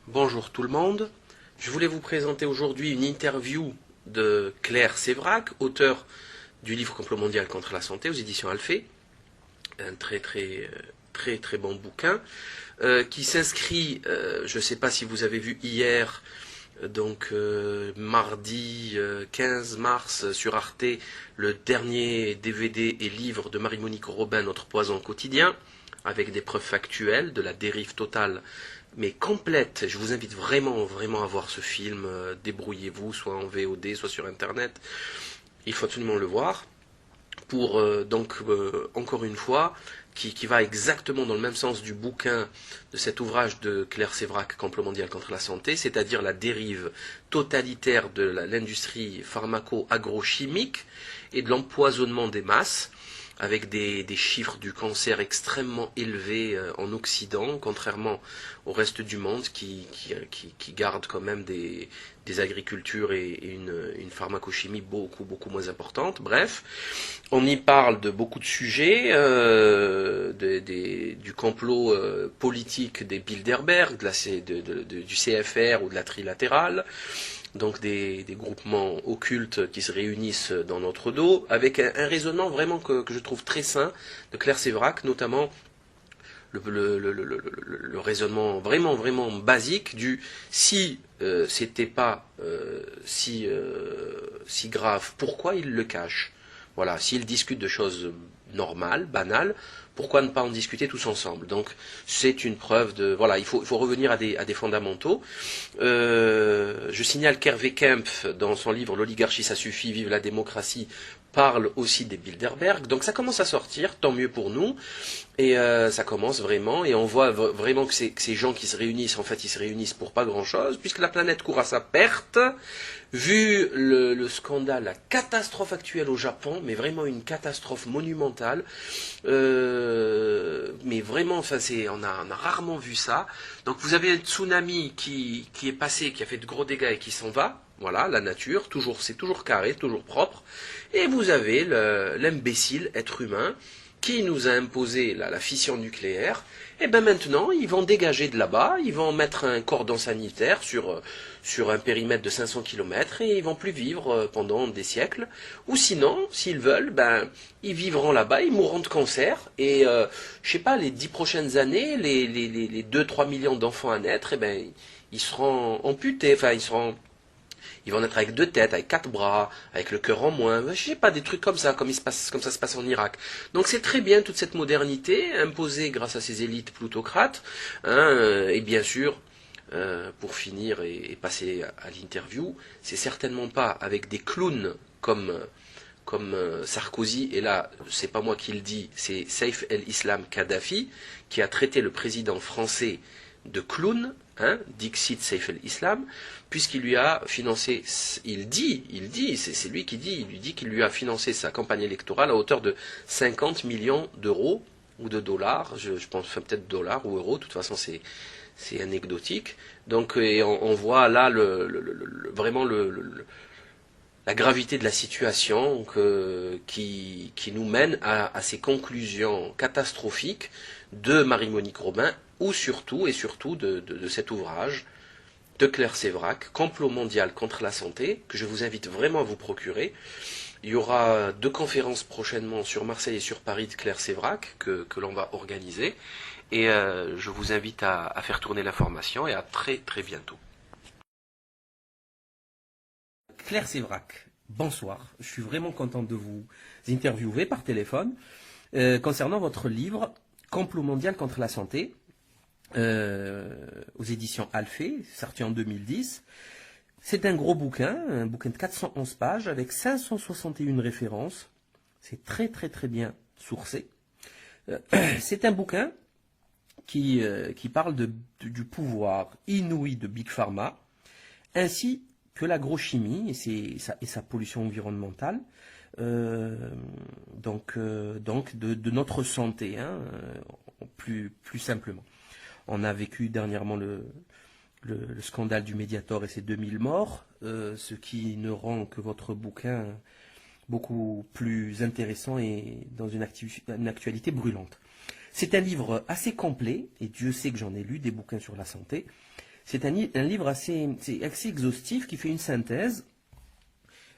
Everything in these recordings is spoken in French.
Bonjour tout le monde. Je voulais vous présenter aujourd'hui une interview de Claire Séverac, auteure du livre Complot mondial contre la santé aux éditions Alphée. Un très bon bouquin qui s'inscrit, je ne sais pas si vous avez vu hier, mardi 15 mars sur Arte, le dernier DVD et livre de Marie-Monique Robin, Notre poison quotidien, avec des preuves factuelles de la dérive totale mais complète. Je vous invite vraiment à voir ce film. Débrouillez-vous, soit en VOD, soit sur Internet. Il faut absolument le voir. Pour encore une fois, qui va exactement dans le même sens du bouquin de cet ouvrage de Claire Séverac, Complot mondial contre la santé, c'est-à-dire la dérive totalitaire de l'industrie pharmaco-agrochimique et de l'empoisonnement des masses, avec des chiffres du cancer extrêmement élevés en Occident, contrairement au reste du monde qui garde quand même des agricultures et une pharmacochimie beaucoup moins importante. Bref, on y parle de beaucoup de sujets, du complot politique des Bilderberg, du CFR ou de la trilatérale, donc des groupements occultes qui se réunissent dans notre dos, avec un raisonnement vraiment que je trouve très sain de Claire Séverac, notamment le raisonnement vraiment basique du si c'était pas si grave, pourquoi il le cache? Voilà, s'il discute de choses normales, banales, pourquoi ne pas en discuter tous ensemble? Donc c'est une preuve de... Voilà, il faut revenir à des fondamentaux. Je signale qu'Hervé Kempf, dans son livre L'oligarchie ça suffit, vive la démocratie, parle aussi des Bilderberg. Donc ça commence à sortir, tant mieux pour nous. Et ça commence vraiment, et on voit vraiment que ces gens qui se réunissent, en fait, ils se réunissent pour pas grand-chose, puisque la planète court à sa perte, vu le scandale, la catastrophe actuelle au Japon, mais vraiment une catastrophe monumentale, mais vraiment, enfin, on a rarement vu ça. Donc vous avez un tsunami qui est passé, qui a fait de gros dégâts et qui s'en va. Voilà, la nature, c'est toujours carré, toujours propre. Et vous avez l'imbécile être humain qui nous a imposé la fission nucléaire. Et bien maintenant, ils vont dégager de là-bas, ils vont mettre un cordon sanitaire sur un périmètre de 500 km et ils vont plus vivre pendant des siècles. Ou sinon, s'ils veulent, ben ils vivront là-bas, ils mourront de cancer. Et je sais pas, les 10 prochaines années, les 2-3 millions d'enfants à naître, et ben ils seront amputés, enfin ils vont naître avec 2 têtes, avec 4 bras, avec le cœur en moins, je sais pas, des trucs comme ça, comme ça se passe en Irak. Donc c'est très bien toute cette modernité imposée grâce à ces élites plutocrates, hein, et bien sûr, pour finir et passer à l'interview, c'est certainement pas avec des clowns comme Sarkozy, et là, c'est pas moi qui le dis, c'est Saif el-Islam Kadhafi, qui a traité le président français de clown, hein, Dixit Saif el-Islam, puisqu'il lui a financé, il dit, c'est lui qui dit, il lui dit qu'il lui a financé sa campagne électorale à hauteur de 50 millions d'euros ou de dollars, je pense, enfin peut-être dollars ou euros, de toute façon c'est anecdotique. Donc et on voit là vraiment la gravité de la situation qui nous mène à ces conclusions catastrophiques de Marie-Monique Robin, ou surtout de cet ouvrage de Claire Séverac, Complot mondial contre la santé, que je vous invite vraiment à vous procurer. Il y aura 2 conférences prochainement sur Marseille et sur Paris de Claire Séverac que l'on va organiser. Et je vous invite à faire tourner l'information et à très bientôt. Claire Séverac, bonsoir. Je suis vraiment content de vous interviewer par téléphone concernant votre livre Complot mondial contre la santé aux éditions Alphée, sorti en 2010. C'est un gros bouquin, un bouquin de 411 pages avec 561 références. C'est très bien sourcé. C'est un bouquin qui parle du pouvoir inouï de Big Pharma, ainsi que l'agrochimie et sa pollution environnementale, donc de notre santé, hein, plus simplement. On a vécu dernièrement le scandale du Mediator et ses 2000 morts, ce qui ne rend que votre bouquin beaucoup plus intéressant et dans une actualité brûlante. C'est un livre assez complet, et Dieu sait que j'en ai lu des bouquins sur la santé. C'est un livre c'est assez exhaustif qui fait une synthèse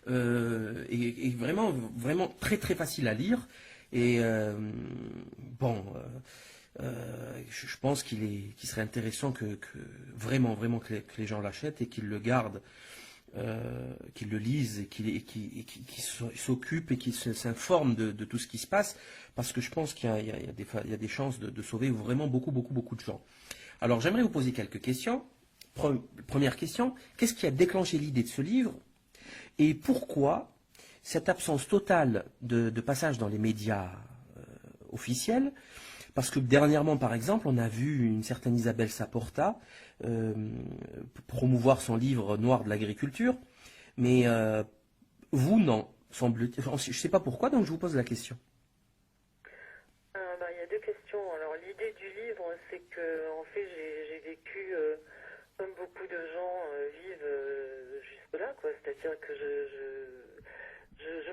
et vraiment, vraiment très très facile à lire. Et bon, je pense qu'il serait intéressant vraiment, vraiment que les gens l'achètent et qu'ils le gardent, qu'ils le lisent et qu'ils s'occupent et qu'ils s'informent de tout ce qui se passe, parce que je pense qu'il y a des chances de sauver vraiment beaucoup, beaucoup, beaucoup de gens. Alors j'aimerais vous poser quelques questions. Première question, qu'est-ce qui a déclenché l'idée de ce livre et pourquoi cette absence totale de passage dans les médias officiels? Parce que dernièrement, par exemple, on a vu une certaine Isabelle Saporta euh, promouvoir son livre Noir de l'agriculture, mais vous, non, semble-t-il. Je ne sais pas pourquoi, donc je vous pose la question. Il y a deux questions. Alors l'idée du livre, c'est que en fait j'ai vécu comme beaucoup de gens vivent jusque-là, quoi. C'est-à-dire que je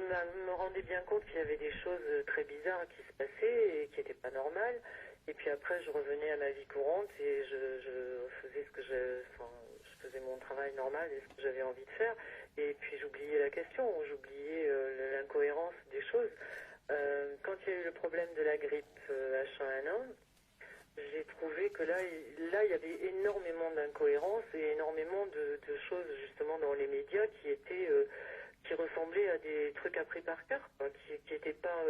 me rendais bien compte qu'il y avait des choses très bizarres qui se passaient et qui n'étaient pas normales. Et puis après, je revenais à ma vie courante et je faisais je faisais mon travail normal et ce que j'avais envie de faire. Et puis j'oubliais la question, j'oubliais l'incohérence des choses. Quand il y a eu le problème de la grippe H1N1, j'ai trouvé que là, il y avait énormément d'incohérences et énormément de choses justement dans les médias qui ressemblaient à des trucs appris par cœur, quoi, qui n'étaient pas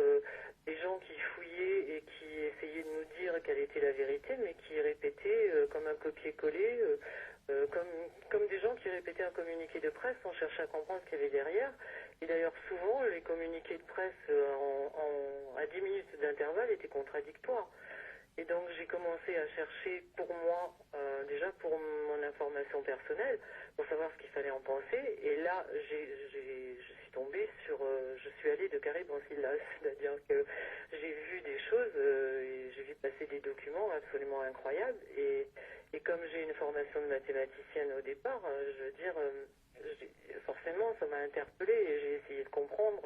des gens qui fouillaient et qui essayaient de nous dire quelle était la vérité, mais qui répétaient comme un copier-coller, comme des gens qui répétaient un communiqué de presse sans chercher à comprendre ce qu'il y avait derrière. Et d'ailleurs, souvent, les communiqués de presse à 10 minutes d'intervalle étaient contradictoires. Et donc j'ai commencé à chercher pour moi, déjà pour mon information personnelle, pour savoir ce qu'il fallait en penser. Et là, je suis tombée je suis allée de Caraïbes en Silla, c'est-à-dire que j'ai vu des choses et j'ai vu passer des documents absolument incroyables. Et comme j'ai une formation de mathématicienne au départ, je veux dire, forcément, ça m'a interpellée et j'ai essayé de comprendre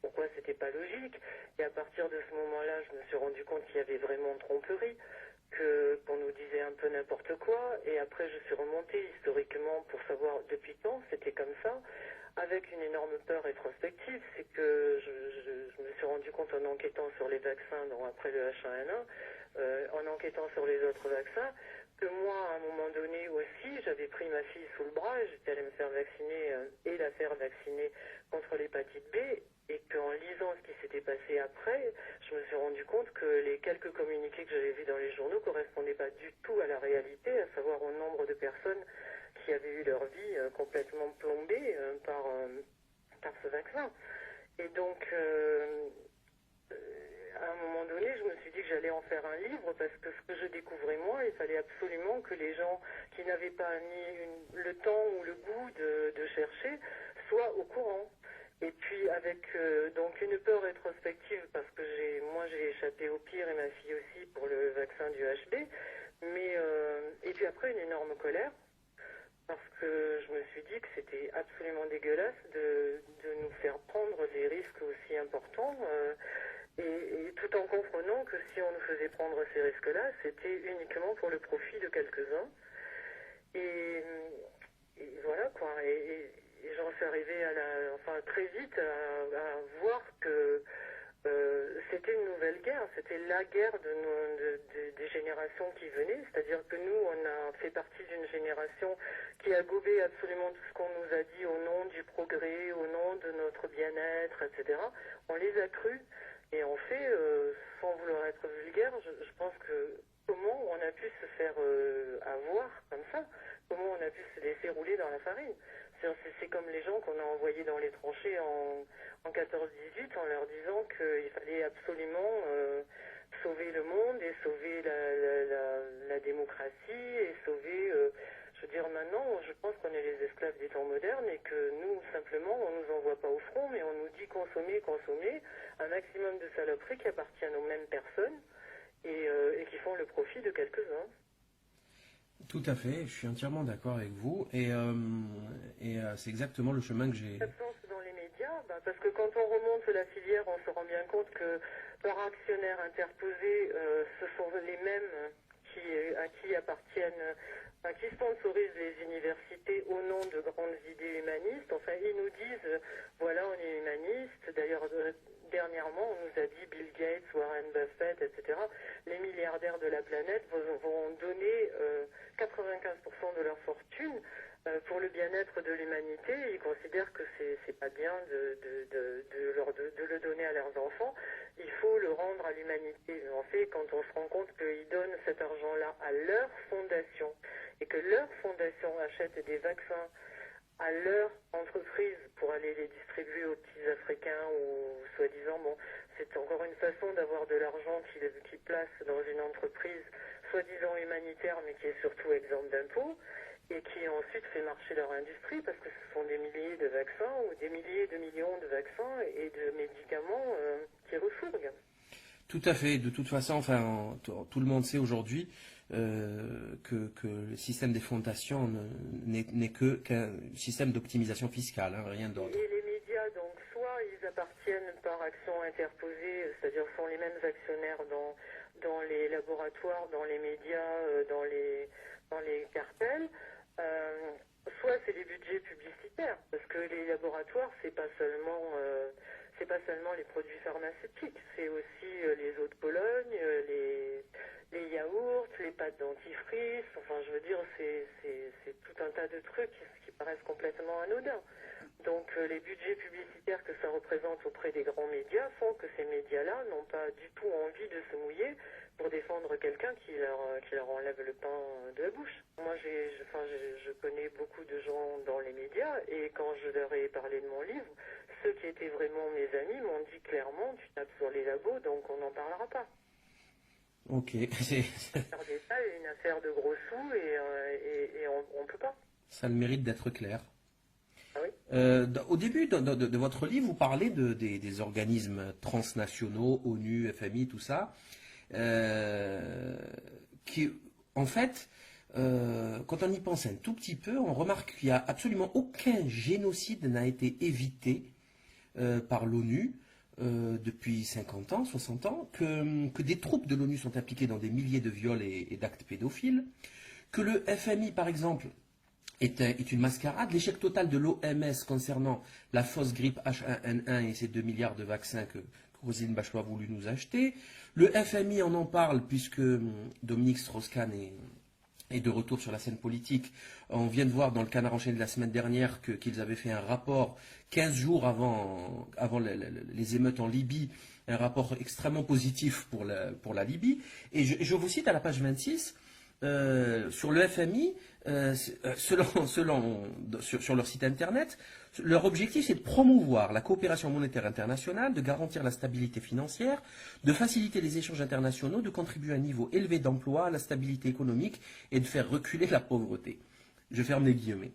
pourquoi c'était pas logique. Et à partir de ce moment-là, je me suis rendu compte qu'il y avait vraiment tromperie, qu'on nous disait un peu n'importe quoi. Et après, je suis remontée historiquement pour savoir depuis quand c'était comme ça, avec une énorme peur rétrospective. C'est que je me suis rendu compte en enquêtant sur les vaccins, après le H1N1, en enquêtant sur les autres vaccins, que moi, à un moment donné aussi, j'avais pris ma fille sous le bras et j'étais allée me faire vacciner et la faire vacciner contre l'hépatite B. Et qu'en lisant ce qui s'était passé après, je me suis rendu compte que les quelques communiqués que j'avais vus dans les journaux ne correspondaient pas du tout à la réalité, à savoir au nombre de personnes qui avaient eu leur vie complètement plombée par ce vaccin. Et donc, à un moment donné, je me suis dit que j'allais en faire un livre parce que ce que je découvrais moi, il fallait absolument que les gens qui n'avaient pas ni le temps ou le goût de chercher soient au courant. Et puis avec donc une peur rétrospective parce que moi j'ai échappé au pire et ma fille aussi pour le vaccin du HB, mais et puis après une énorme colère parce que je me suis dit que c'était absolument dégueulasse de nous faire prendre des risques aussi importants et tout en comprenant que si on nous faisait prendre ces risques-là, c'était uniquement pour le profit de quelques-uns. Et, et voilà quoi. Et j'en suis arrivée très vite à voir que c'était une nouvelle guerre, c'était la guerre des générations qui venaient, c'est-à-dire que nous, on a fait partie d'une génération qui a gobé absolument tout ce qu'on nous a dit au nom du progrès, au nom de notre bien-être, etc. On les a crus et en fait, sans vouloir être vulgaire, je pense que comment on a pu se faire avoir comme ça, comment on a pu se laisser rouler dans la farine. C'est comme les gens qu'on a envoyés dans les tranchées en 14-18 en leur disant qu'il fallait absolument sauver le monde et sauver la démocratie et sauver... je veux dire, maintenant, je pense qu'on est les esclaves des temps modernes et que nous, simplement, on nous envoie pas au front, mais on nous dit consommer, consommer, un maximum de saloperies qui appartiennent aux mêmes personnes et qui font le profit de quelques-uns. Tout à fait, je suis entièrement d'accord avec vous et c'est exactement le chemin que j'ai. L'absence dans les médias, parce que quand on remonte la filière, on se rend bien compte que par actionnaires interposés, ce sont les mêmes à qui appartiennent qui sponsorisent les universités au nom de grandes idées humanistes. Enfin, ils nous disent, voilà, on est humaniste. D'ailleurs, dernièrement, on nous a dit Bill Gates, Warren Buffett, etc. Les milliardaires de la planète vont donner 95% de leur fortune pour le bien-être de l'humanité. Ils considèrent que c'est pas bien de le donner à leurs enfants. Il faut le rendre à l'humanité. En fait, quand on se rend compte qu'ils donnent cet argent-là à leur fondation et que leur fondation achète des vaccins à leur entreprise pour aller les distribuer aux petits Africains ou soi-disant, bon, c'est encore une façon d'avoir de l'argent qui place dans une entreprise soi-disant humanitaire mais qui est surtout exempte d'impôts et qui ensuite fait marcher leur industrie parce que ce sont des milliers de vaccins ou des milliers de millions de vaccins et de médicaments qui refourguent. Tout à fait. De toute façon, enfin, tout le monde sait aujourd'hui que le système des fondations n'est qu'un système d'optimisation fiscale, hein, rien d'autre. Et les médias, donc, soit ils appartiennent par action interposée, c'est-à-dire sont les mêmes actionnaires dans les laboratoires, dans les médias, dans les cartels, soit c'est les budgets publicitaires, parce que les laboratoires, c'est pas seulement les produits pharmaceutiques, c'est aussi les eaux de Pologne, les yaourts, les pâtes dentifrice, enfin je veux dire, c'est tout un tas de trucs qui paraissent complètement anodins. Donc les budgets publicitaires que ça représente auprès des grands médias font que ces médias-là n'ont pas du tout envie de se mouiller pour défendre quelqu'un qui leur enlève le pain de la bouche. Moi, je connais beaucoup de gens dans les médias et quand je leur ai parlé de mon livre, ceux qui étaient vraiment mes amis m'ont dit clairement, tu tapes sur les labos, donc on n'en parlera pas. Ok. C'est une affaire de gros sous et on peut pas. Ça a le mérite d'être clair. Ah oui. Au début de votre livre, vous parlez des organismes transnationaux, ONU, FMI, tout ça, qui, en fait, quand on y pense un tout petit peu, on remarque qu'il n'y a absolument aucun génocide n'a été évité par l'ONU depuis 50 ans, 60 ans, que des troupes de l'ONU sont impliquées dans des milliers de viols et d'actes pédophiles, que le FMI, par exemple, est une mascarade. L'échec total de l'OMS concernant la fausse grippe H1N1 et ses 2 milliards de vaccins que Roselyne Bachelot a voulu nous acheter. Le FMI en parle puisque Dominique Strauss-Kahn est de retour sur la scène politique. On vient de voir dans le Canard enchaîné de la semaine dernière qu'ils avaient fait un rapport 15 jours avant les émeutes en Libye, un rapport extrêmement positif pour la Libye. Et je vous cite à la page 26, sur le FMI, sur leur site internet, leur objectif c'est de promouvoir la coopération monétaire internationale, de garantir la stabilité financière, de faciliter les échanges internationaux, de contribuer à un niveau élevé d'emploi, à la stabilité économique et de faire reculer la pauvreté. Je ferme les guillemets.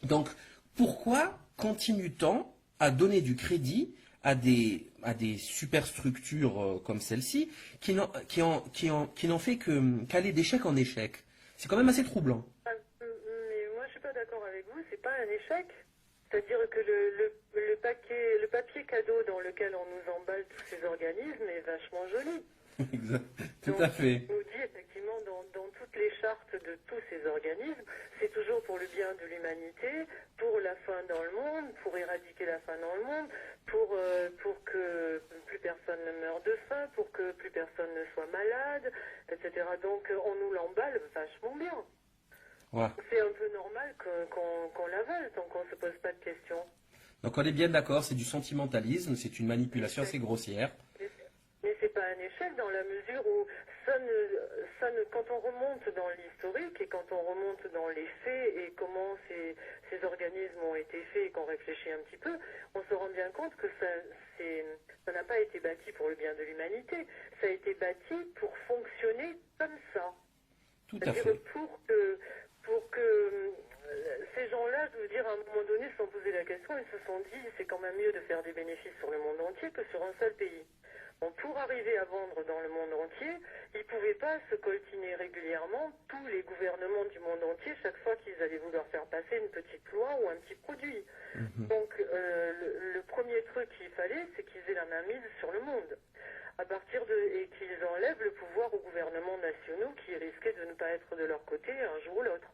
Donc, pourquoi continue-t-on à donner du crédit à des superstructures comme celle-ci qui n'ont fait qu'aller d'échec en échec? C'est quand même assez troublant. Mais moi, je suis pas d'accord avec vous. C'est pas un échec. C'est-à-dire que le papier cadeau dans lequel on nous emballe tous ces organismes est vachement joli. Exact. Tout Donc, à fait. on nous dit effectivement dans toutes les chartes de tous ces organismes, c'est toujours pour le bien de l'humanité, pour la faim dans le monde, pour éradiquer la faim dans le monde, pour que plus personne ne meure de faim, pour que plus personne ne soit malade, etc. Donc on nous l'emballe vachement bien. Ouais. C'est un peu normal qu'on l'avale tant qu'on ne se pose pas de questions. Donc on est bien d'accord, c'est du sentimentalisme, c'est une manipulation assez grossière. Mais c'est pas un échec dans la mesure où quand on remonte dans l'historique et quand on remonte dans les faits et comment ces organismes ont été faits et qu'on réfléchit un petit peu, on se rend bien compte que ça n'a pas été bâti pour le bien de l'humanité. Ça a été bâti pour fonctionner comme ça. Tout à C'est-à-dire fait. pour que ces gens-là, je veux dire, à un moment donné, se sont posé la question, ils se sont dit, c'est quand même mieux de faire des bénéfices sur le monde entier que sur un seul pays. Bon, pour arriver à vendre dans le monde entier, ils ne pouvaient pas se coltiner régulièrement tous les gouvernements du monde entier chaque fois qu'ils allaient vouloir faire passer une petite loi ou un petit produit. Donc, le premier truc qu'il fallait, c'est qu'ils aient la main mise sur le monde. Et qu'ils enlèvent le pouvoir aux gouvernements nationaux qui risquaient de ne pas être de leur côté un jour ou l'autre.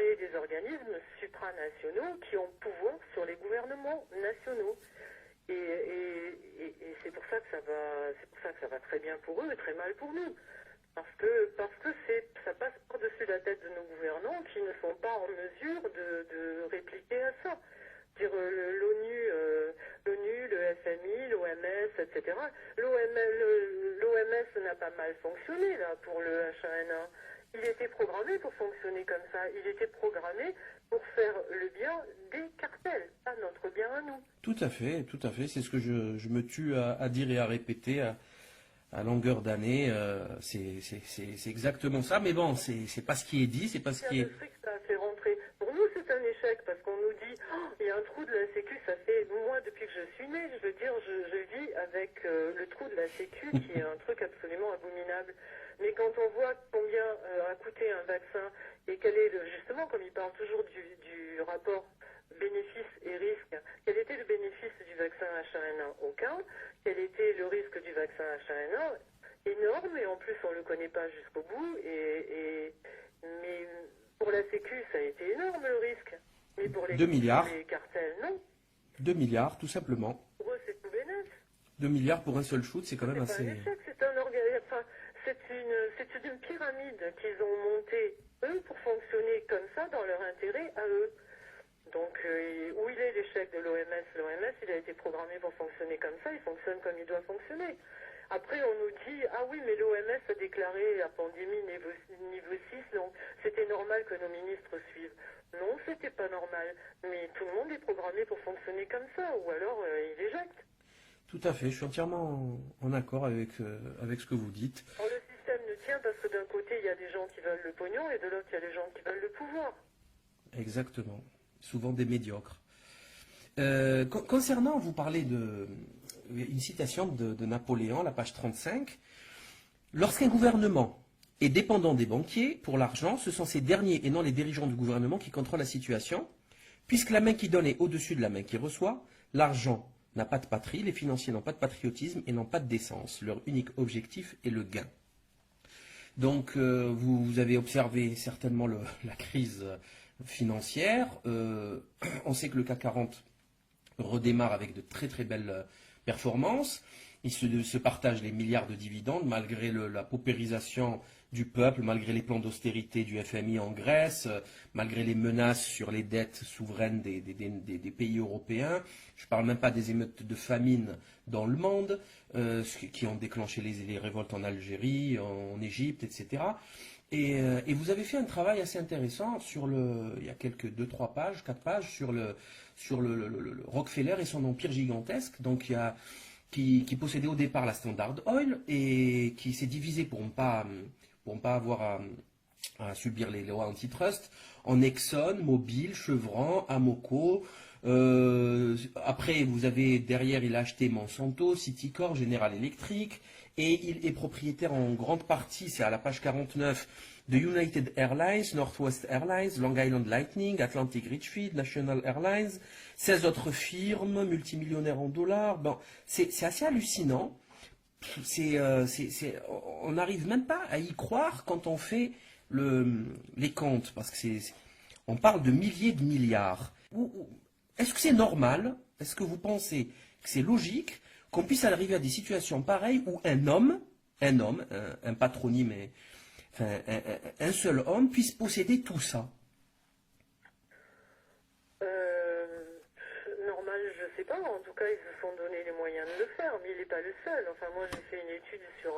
créé des organismes supranationaux qui ont pouvoir sur les gouvernements nationaux. Et c'est pour ça que ça va très bien pour eux et très mal pour nous. Parce que ça passe par-dessus la tête de nos gouvernants qui ne sont pas en mesure de répliquer à ça. Dire l'ONU, le FMI, l'OMS, etc. L'OMS n'a pas mal fonctionné là pour le H1N1. Il était programmé pour fonctionner comme ça. Il était programmé pour faire le bien des cartels, pas notre bien à nous. Tout à fait, tout à fait. C'est ce que je me tue à dire et à répéter à longueur d'année. C'est exactement ça. Mais bon, c'est pas ce qui est dit, c'est pas ce qui est. Le fric, ça a fait rentrer. Pour nous, c'est un échec parce qu'on nous dit oh, il y a un trou de la Sécu. Ça fait moi depuis que je suis née, je veux dire, je vis avec le trou de la Sécu qui est un truc absolument abominable. Mais quand on voit combien a coûté un vaccin et quel est justement, comme il parle toujours du rapport bénéfices et risques, quel était le bénéfice du vaccin H1N1? Aucun. Quel était le risque du vaccin H1N1? Énorme, et en plus on ne le connaît pas jusqu'au bout. Mais pour la Sécu, ça a été énorme le risque. Mais pour 2 milliards. les cartels, non. 2 milliards, tout simplement. Pour eux, c'est tout bénef. 2 milliards pour un seul shoot, c'est quand même C'est assez. pas un échec, c'est une pyramide qu'ils ont montée, eux, pour fonctionner comme ça dans leur intérêt à eux. Donc, où il est l'échec de l'OMS? L'OMS, il a été programmé pour fonctionner comme ça, il fonctionne comme il doit fonctionner. Après, on nous dit, ah oui, mais l'OMS a déclaré la pandémie niveau 6, donc c'était normal que nos ministres suivent. Non, c'était pas normal. Mais tout le monde est programmé pour fonctionner comme ça, ou alors il éjecte. Tout à fait, je suis entièrement en accord avec ce que vous dites. Alors, le système ne tient parce que d'un côté, il y a des gens qui veulent le pognon, et de l'autre, il y a des gens qui veulent le pouvoir. Exactement. Souvent des médiocres. Concernant, vous parlez une citation de Napoléon, la page 35. Lorsqu'un gouvernement est dépendant des banquiers pour l'argent, ce sont ces derniers et non les dirigeants du gouvernement qui contrôlent la situation. Puisque la main qui donne est au-dessus de la main qui reçoit, l'argent n'a pas de patrie, les financiers n'ont pas de patriotisme et n'ont pas de décence. Leur unique objectif est le gain. Donc, vous avez observé certainement la crise financière. On sait que le CAC 40 redémarre avec de très très belles performances. Il se partagent les milliards de dividendes malgré la paupérisation du peuple, malgré les plans d'austérité du FMI en Grèce, malgré les menaces sur les dettes souveraines des pays européens. Je ne parle même pas des émeutes de famine dans le monde, qui ont déclenché les révoltes en Algérie, en Égypte, etc. Et vous avez fait un travail assez intéressant il y a quelques 2-3 pages, 4 pages, sur le Rockefeller et son empire gigantesque. Donc qui possédait au départ la Standard Oil et qui s'est divisé pour ne pas avoir à subir les lois antitrust en Exxon, Mobil, Chevron, Amoco. Après, derrière, il a acheté Monsanto, Citicorp, General Electric, et il est propriétaire en grande partie, c'est à la page 49, de United Airlines, Northwest Airlines, Long Island Lightning, Atlantic Richfield, National Airlines, 16 autres firmes, multimillionnaires en dollars. Bon, c'est assez hallucinant. On n'arrive même pas à y croire quand on fait les comptes, parce que on parle de milliers de milliards. Est-ce que c'est normal? Est-ce que vous pensez que c'est logique qu'on puisse arriver à des situations pareilles où un patronyme, un seul homme puisse posséder tout ça? Normal, je sais pas. En tout cas, ils se sont donné les moyens de le faire, mais il n'est pas le seul. Enfin, moi, j'ai fait une étude sur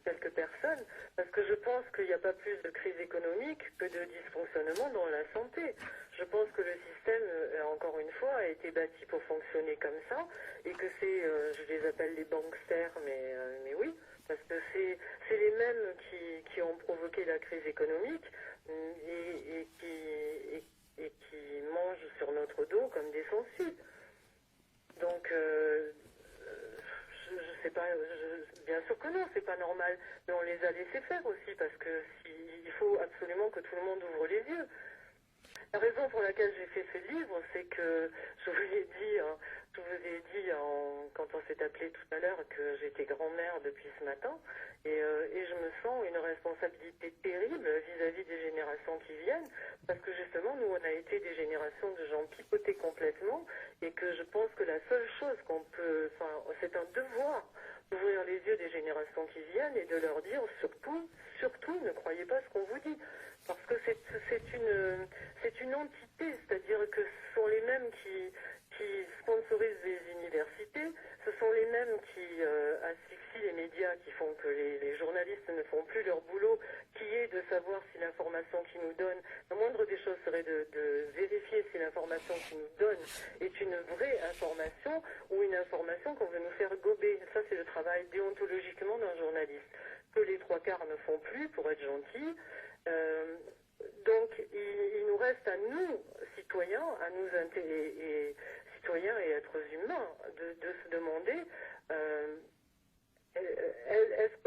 quelques personnes, parce que je pense qu'il n'y a pas plus de crise économique que de dysfonctionnement dans la santé. Je pense que le système, encore une fois, a été bâti pour fonctionner comme ça, et que je les appelle les banksters, mais oui, parce que c'est les mêmes qui ont provoqué la crise économique et qui mangent sur notre dos comme des sangsues. Donc, je sais pas, bien sûr que non, c'est pas normal, mais on les a laissés faire aussi, parce que il faut absolument que tout le monde ouvre les yeux. La raison pour laquelle j'ai fait ce livre, c'est que je vous ai dit, quand on s'est appelé tout à l'heure que j'étais grand-mère depuis ce matin et je me sens une responsabilité terrible vis-à-vis des générations qui viennent parce que justement nous on a été des générations de gens pipotés complètement et que je pense que la seule chose qu'on peut, enfin c'est un devoir d'ouvrir les yeux des générations qui viennent et de leur dire surtout ne croyez pas ce qu'on vous dit. Parce que c'est une entité, c'est-à-dire que ce sont les mêmes qui sponsorisent les universités, ce sont les mêmes qui asphyxient les médias, qui font que les journalistes ne font plus leur boulot, qui est de savoir si l'information qu'ils nous donnent, la moindre des choses serait de vérifier si l'information qu'ils nous donnent est une vraie information ou une information qu'on veut nous faire gober. Ça, c'est le travail déontologiquement d'un journaliste, que les trois quarts ne font plus, pour être gentils. Donc, il nous reste à nous, citoyens, citoyens et êtres humains, de se demander est-ce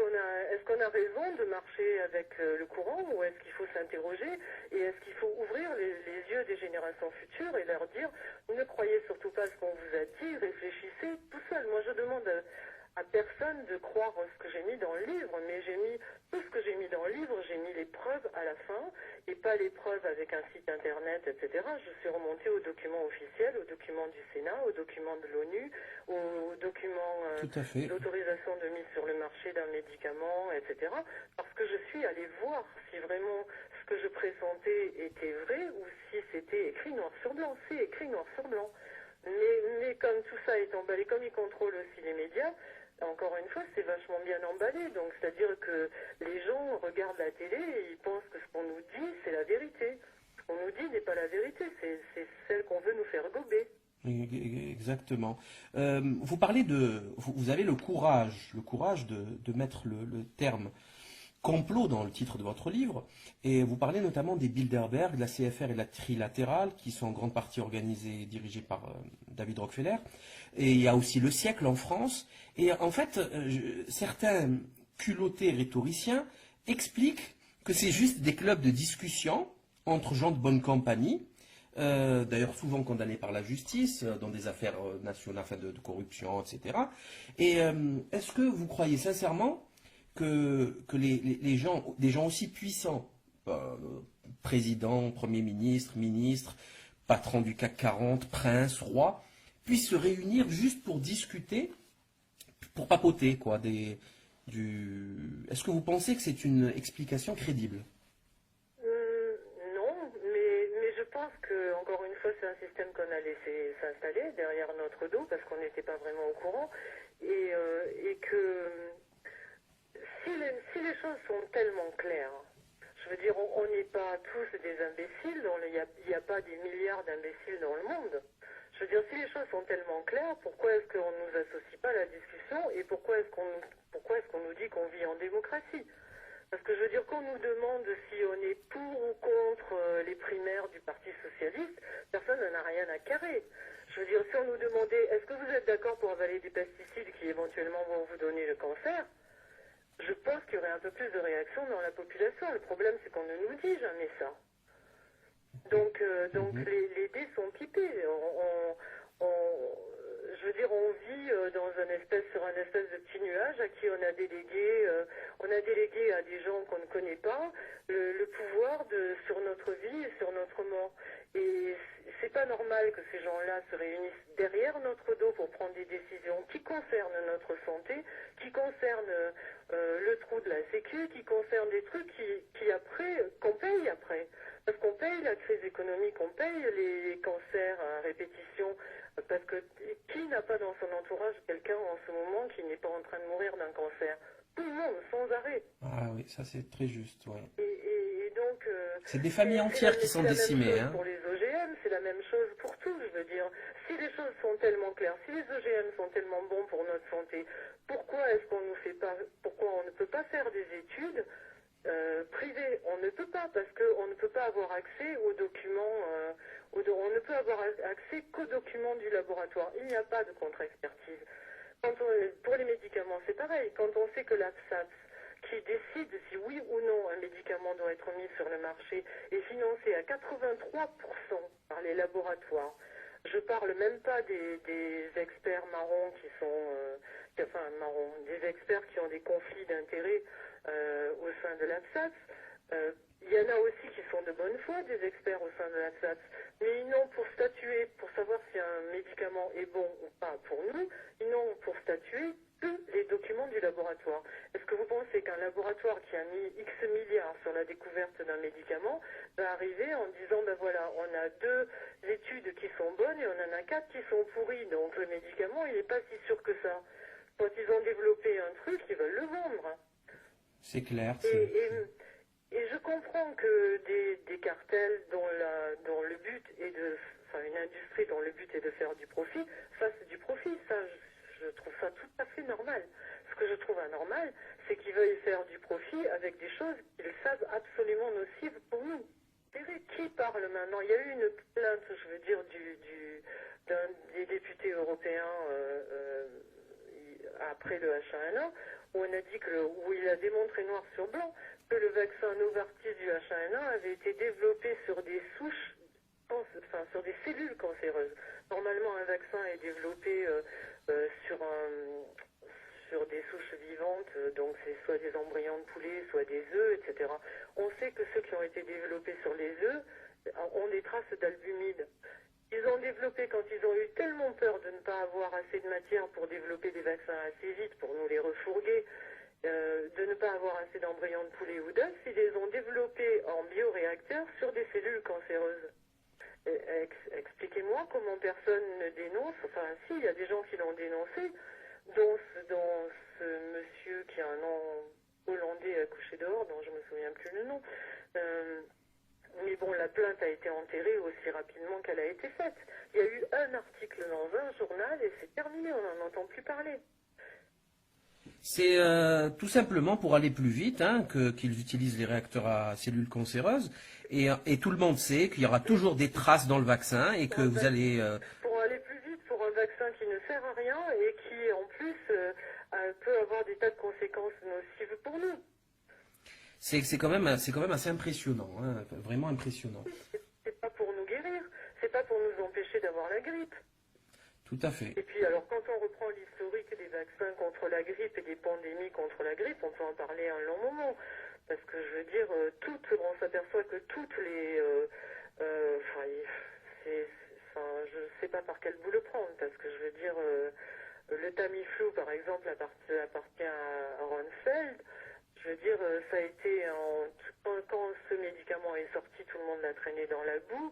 qu'on a raison de marcher avec le courant ou est-ce qu'il faut s'interroger et est-ce qu'il faut ouvrir les yeux des générations futures et leur dire ne croyez surtout pas ce qu'on vous a dit, réfléchissez tout seul. Moi, je demande à personne de croire ce que j'ai mis dans le livre, mais j'ai mis tout ce que j'ai mis dans le livre, j'ai mis les preuves à la fin, et pas les preuves avec un site internet, etc. Je suis remontée aux documents officiels, aux documents du Sénat, aux documents de l'ONU, aux documents d'autorisation de mise sur le marché d'un médicament, etc. Parce que je suis allée voir si vraiment ce que je pressentais était vrai ou si c'était écrit noir sur blanc. C'est écrit noir sur blanc. Mais comme tout ça est emballé, comme ils contrôlent aussi les médias, encore une fois, c'est vachement bien emballé. Donc, c'est-à-dire que les gens regardent la télé et ils pensent que ce qu'on nous dit, c'est la vérité. Ce qu'on nous dit n'est pas la vérité, c'est celle qu'on veut nous faire gober. Exactement. Vous parlez vous avez le courage de mettre le terme complot dans le titre de votre livre, et vous parlez notamment des Bilderberg, de la CFR et de la Trilatérale, qui sont en grande partie organisées et dirigées par David Rockefeller. Et il y a aussi Le Siècle en France. Et en fait, certains culottés rhétoriciens expliquent que c'est juste des clubs de discussion entre gens de bonne compagnie, d'ailleurs souvent condamnés par la justice dans des affaires nationales, enfin de corruption, etc. Et est-ce que vous croyez sincèrement que des gens aussi puissants, président, premier ministre, ministre, patron du CAC 40, prince, roi, puissent se réunir juste pour discuter, pour papoter, quoi, Est-ce que vous pensez que c'est une explication crédible? Non, mais je pense que, encore une fois, c'est un système qu'on a laissé s'installer derrière notre dos parce qu'on n'était pas vraiment au courant et que si les choses sont tellement claires, je veux dire, on n'est pas tous des imbéciles, il n'y a pas des milliards d'imbéciles dans le monde. Je veux dire, si les choses sont tellement claires, pourquoi est-ce qu'on ne nous associe pas à la discussion et pourquoi est-ce qu'on nous dit qu'on vit en démocratie? Parce que je veux dire, qu'on nous demande si on est pour ou contre les primaires du Parti Socialiste, personne n'en a rien à carrer. Je veux dire, si on nous demandait, est-ce que vous êtes d'accord pour avaler des pesticides qui éventuellement vont vous donner le cancer? Je pense qu'il y aurait un peu plus de réaction dans la population. Le problème, c'est qu'on ne nous dit jamais ça. Donc les dés sont pipés. Je veux dire, on vit sur un espèce de petit nuage à qui on a délégué à des gens qu'on ne connaît pas le pouvoir sur notre vie et sur notre mort. Et c'est pas normal que ces gens-là se réunissent derrière notre dos pour prendre des décisions qui concernent notre santé, qui concernent le trou de la sécu, qui concernent des trucs qu'on paye après. Parce qu'on paye la crise économique, on paye les cancers à répétition, parce que qui n'a pas dans son entourage quelqu'un en ce moment qui n'est pas en train de mourir d'un cancer? Tout le monde, sans arrêt. Ah oui, ça c'est très juste, ouais. Et donc... c'est des familles entières qui sont décimées. Hein. Pour les OGM, c'est la même chose pour tout, je veux dire. Si les choses sont tellement claires, si les OGM sont tellement bons pour notre santé, pourquoi on ne peut pas faire des études privées? On ne peut pas, parce qu'on ne peut pas avoir accès aux documents, on ne peut avoir accès qu'aux documents du laboratoire. Il n'y a pas de contre-expertise. Pour les médicaments, c'est pareil. Quand on sait que l'Absatz, qui décide si oui ou non un médicament doit être mis sur le marché est financé à 83% par les laboratoires. Je parle même pas des experts marrons qui sont, enfin marrons, des experts qui ont des conflits d'intérêts au sein de l'APSATS. Il y en a aussi qui sont de bonne foi, des experts au sein de l'APSATS, mais ils n'ont pour statuer, pour savoir si un médicament est bon ou pas pour nous, ils n'ont pour statuer que les documents du laboratoire. Est-ce que vous pensez qu'un laboratoire qui a mis X milliards sur la découverte d'un médicament va arriver en disant, ben voilà, on a 2 études qui sont bonnes et on en a 4 qui sont pourries, donc le médicament, il n'est pas si sûr que ça. Quand ils ont développé un truc, ils veulent le vendre. C'est clair. Et je comprends que des cartels dont le but est enfin une industrie dont le but est de faire du profit, fassent du profit. Ça, je trouve ça tout à fait normal. Ce que je trouve anormal, c'est qu'ils veuillent faire du profit avec des choses qu'ils savent absolument nocives pour nous. Qui parle maintenant? Il y a eu une plainte, je veux dire, d'un des députés européens après le H1N1, où on a dit où il a démontré noir sur blanc que le vaccin Novartis du H1N1 avait été développé sur des souches, enfin sur des cellules cancéreuses. Normalement, un vaccin est développé sur des souches vivantes, donc c'est soit des embryons de poulet, soit des œufs, etc. On sait que ceux qui ont été développés sur les œufs ont des traces d'albumide. Ils ont développé, quand ils ont eu tellement peur de ne pas avoir assez de matière pour développer des vaccins assez vite, pour nous les refourguer, de ne pas avoir assez d'embryons de poulet ou d'œufs, ils les ont développés en bioréacteur sur des cellules cancéreuses. Expliquez-moi comment personne ne dénonce, enfin si, il y a des gens qui l'ont dénoncé, dont ce monsieur qui a un nom hollandais accouché dehors, dont je ne me souviens plus le nom. Mais bon, la plainte a été enterrée aussi rapidement qu'elle a été faite. Il y a eu un article dans un journal et c'est terminé, on n'en entend plus parler. C'est tout simplement pour aller plus vite qu'ils utilisent les réacteurs à cellules cancéreuses. Et tout le monde sait qu'il y aura toujours des traces dans le vaccin et que vous allez... Pour aller plus vite, pour un vaccin qui ne sert à rien et qui, en plus, peut avoir des tas de conséquences nocives pour nous. C'est quand même assez impressionnant, vraiment impressionnant. C'est pas pour nous guérir, c'est pas pour nous empêcher d'avoir la grippe. Tout à fait. Et puis alors quand on reprend l'historique des vaccins contre la grippe et des pandémies contre la grippe, on peut en parler un long moment. Parce que je veux dire, on s'aperçoit que toutes les... je ne sais pas par quel bout le prendre, parce que je veux dire, le Tamiflu par exemple appartient à Ronfeld. Je veux dire, ça a été, quand ce médicament est sorti, tout le monde l'a traîné dans la boue.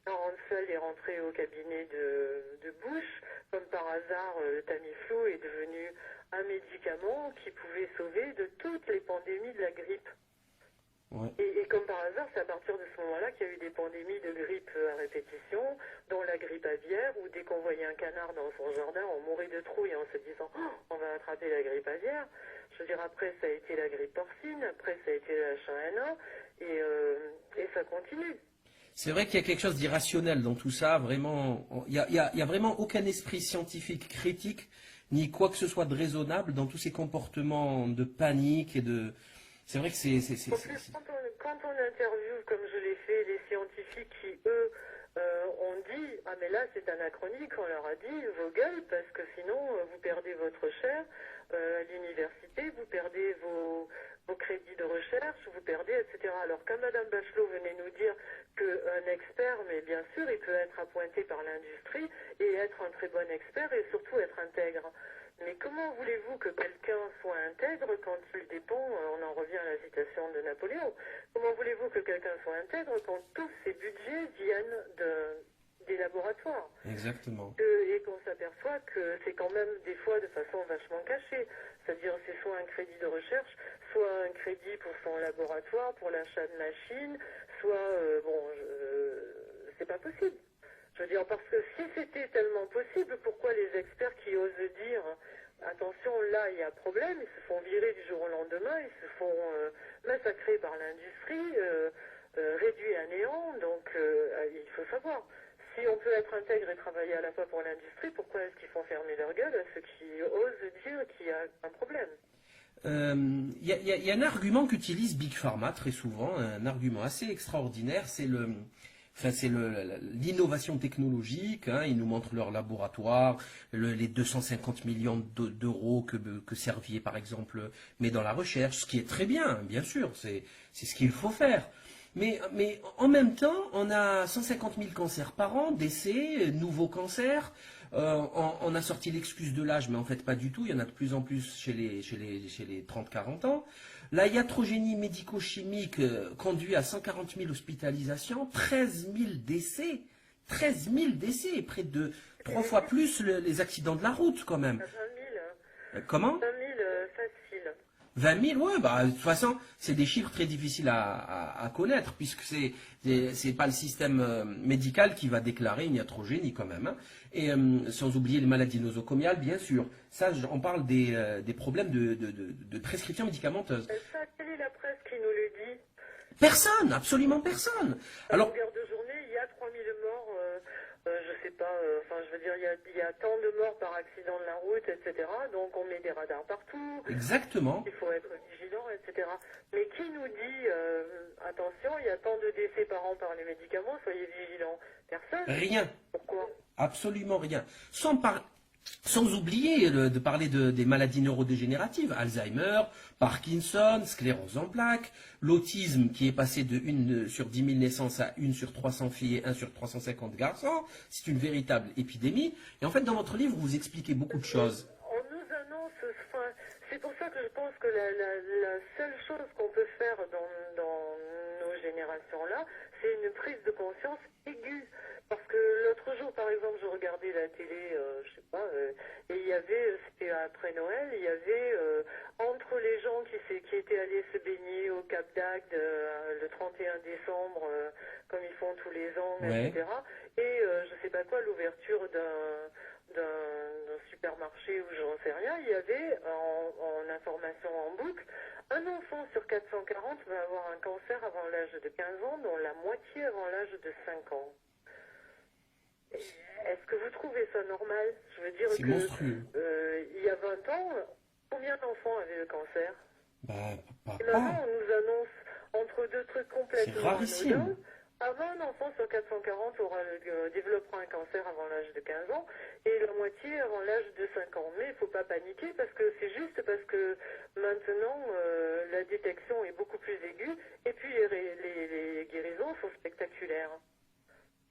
Quand Ronfeld est rentré au cabinet de Bush, comme par hasard, le Tamiflu est devenu un médicament qui pouvait sauver de toutes les pandémies de la grippe. Ouais. Et comme par hasard, c'est à partir de ce moment-là qu'il y a eu des pandémies de grippe à répétition, dont la grippe aviaire, où dès qu'on voyait un canard dans son jardin, on mourait de trouille en se disant oh, on va attraper la grippe aviaire. Je veux dire, après, ça a été la grippe porcine, après, ça a été la H1N1, et ça continue. C'est vrai qu'il y a quelque chose d'irrationnel dans tout ça, vraiment. Il y a vraiment aucun esprit scientifique critique, ni quoi que ce soit de raisonnable dans tous ces comportements de panique et de... C'est vrai que c'est... Quand on interviewe, comme je l'ai fait, les scientifiques qui, eux, ont dit « Ah mais là c'est anachronique », on leur a dit « Vos gueules, parce que sinon vous perdez votre chaire à l'université, vous perdez vos crédits de recherche, vous perdez, etc. » Alors quand Mme Bachelot venait nous dire qu'un expert, mais bien sûr, il peut être appointé par l'industrie et être un très bon expert et surtout être intègre. Mais comment voulez-vous que quelqu'un soit intègre quand il dépend, on en revient à la citation de Napoléon, comment voulez-vous que quelqu'un soit intègre quand tous ses budgets viennent des laboratoires? Exactement. Et qu'on s'aperçoit que c'est quand même des fois de façon vachement cachée. C'est-à-dire c'est soit un crédit de recherche, soit un crédit pour son laboratoire, pour l'achat de machines, soit, c'est pas possible. Je veux dire, parce que si c'était tellement possible, pourquoi les experts qui osent dire attention, là il y a problème, ils se font virer du jour au lendemain, ils se font massacrer par l'industrie, réduits à néant, donc il faut savoir. Si on peut être intègre et travailler à la fois pour l'industrie, pourquoi est-ce qu'ils font fermer leur gueule à ceux qui osent dire qu'il y a un problème? Il y a un argument qu'utilise Big Pharma très souvent, un argument assez extraordinaire, c'est l'innovation technologique. Hein. Ils nous montrent leur laboratoire, les 250 millions d'euros que Servier, par exemple, met dans la recherche, ce qui est très bien sûr, c'est ce qu'il faut faire. Mais en même temps, on a 150 000 cancers par an, décès, nouveaux cancers. On a sorti l'excuse de l'âge, mais en fait pas du tout. Il y en a de plus en plus chez les 30-40 ans. La iatrogénie médico-chimique conduit à 140 000 hospitalisations, 13 000 décès. 13 000 décès, près de 3 fois plus les accidents de la route quand même. 20 000. Comment 20 000 facile. 20 000, ouais, bah, de toute façon, c'est des chiffres très difficiles à connaître, puisque c'est pas le système médical qui va déclarer une iatrogénie quand même. Hein. Et sans oublier les maladies nosocomiales, bien sûr. Ça, on parle des problèmes de prescription médicamenteuse. Ça, quelle est la presse qui nous le dit? Personne, absolument personne. À Alors, longueur de journée, il y a 3000 morts, je sais pas, enfin je veux dire, il y a tant de morts par accident de la route, etc. Donc on met des radars partout, exactement. il faut être vigilant, etc. Mais qui nous dit, attention, il y a tant de décès par an par les médicaments, soyez vigilants? Personne. Rien. Pourquoi? Absolument rien. Sans oublier de parler des maladies neurodégénératives, Alzheimer, Parkinson, sclérose en plaques, l'autisme qui est passé de 1 sur 10 000 naissances à 1 sur 300 filles et 1 sur 350 garçons. C'est une véritable épidémie. Et en fait, dans votre livre, vous expliquez beaucoup de choses. On nous annonce, enfin, c'est pour ça que je pense que la seule chose qu'on peut faire dans nos générations-là, c'est une prise de conscience aiguë. Parce que l'autre jour, par exemple, je regardais la télé, je sais pas, et il y avait, c'était après Noël, il y avait entre les gens qui étaient allés se baigner au Cap d'Agde le 31 décembre, comme ils font tous les ans, Ouais. etc. Et je sais pas quoi, l'ouverture d'un supermarché ou j'en sais rien, il y avait en information en boucle, un enfant sur 440 va avoir un cancer avant l'âge de 15 ans, dont la moitié avant l'âge de 5 ans. Est-ce que vous trouvez ça normal? Je veux dire C'est que monstrueux. il y a 20 ans, combien d'enfants avaient le cancer? Bah, Et maintenant, pas. on nous annonce entre deux trucs complètement C'est rarissime. anodins. Avant, un enfant sur 440 développera un cancer avant l'âge de 15 ans et la moitié avant l'âge de 5 ans. Mais il ne faut pas paniquer parce que c'est juste parce que maintenant, la détection est beaucoup plus aiguë et puis les guérisons sont spectaculaires.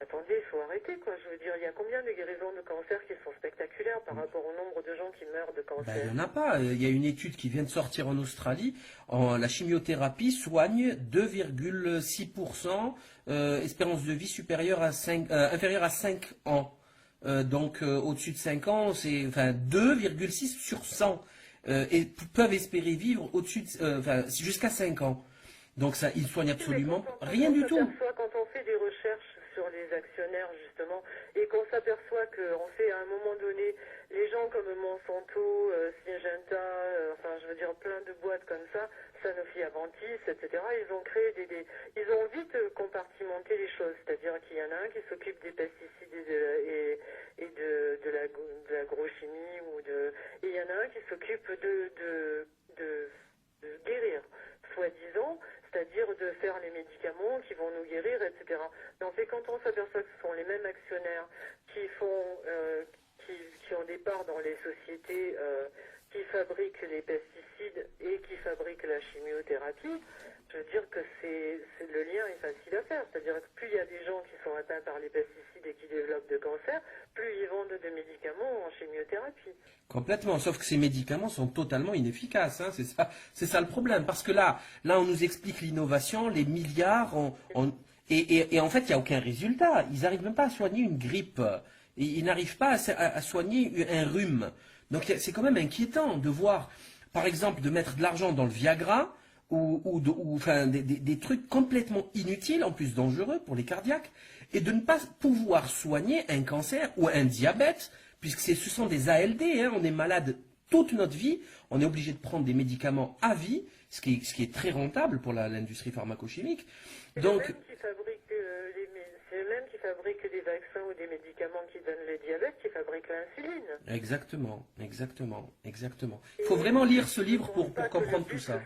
Attendez, il faut arrêter, quoi. Je veux dire, il y a combien de guérisons de cancer qui sont spectaculaires par rapport au nombre de gens qui meurent de Ben, cancer? il n'y en a pas. Il y a une étude qui vient de sortir en Australie. La chimiothérapie soigne 2,6%, espérance de vie supérieure à 5, inférieure à 5 ans. Donc au-dessus de 5 ans, c'est 2,6 sur 100. Et peuvent espérer vivre au-dessus jusqu'à 5 ans. Donc ça, ils soignent absolument rien du tout. Quand on fait des recherches sur les actionnaires, justement, et qu'on s'aperçoit qu'on fait à un moment donné, les gens comme Monsanto, Syngenta, enfin je veux dire plein de boîtes comme ça, Sanofi Aventis, etc., ils ont créé ils ont vite compartimenté les choses, c'est-à-dire qu'il y en a un qui s'occupe des pesticides et de l'agrochimie, et il y en a un qui s'occupe de guérir, soi-disant, c'est-à-dire de faire les médicaments qui vont nous guérir, etc. Mais en fait, quand on s'aperçoit que ce sont les mêmes actionnaires qui ont des parts dans les sociétés qui fabriquent les pesticides et qui fabriquent la chimiothérapie, je veux dire que le lien est facile à faire. C'est-à-dire que plus il y a des gens qui sont atteints par les pesticides et qui développent de cancer, plus ils vendent de médicaments en chimiothérapie. Complètement, sauf que ces médicaments sont totalement inefficaces, hein, c'est ça le problème. Parce que là, on nous explique l'innovation, les milliards, et en fait, il n'y a aucun résultat. Ils n'arrivent même pas à soigner une grippe. Ils n'arrivent pas à soigner un rhume. Donc c'est quand même inquiétant de voir, par exemple, de mettre de l'argent dans le Viagra, des trucs complètement inutiles, en plus dangereux pour les cardiaques, et de ne pas pouvoir soigner un cancer ou un diabète, puisque ce sont des ALD, hein, on est malade toute notre vie, on est obligé de prendre des médicaments à vie, ce qui est très rentable pour l'industrie pharmacochimique. Donc, C'est le même qui fabriquent des vaccins ou des médicaments qui donnent le diabète qui fabriquent l'insuline. Exactement, exactement, exactement. Il faut vraiment lire ce livre pour comprendre tout ça.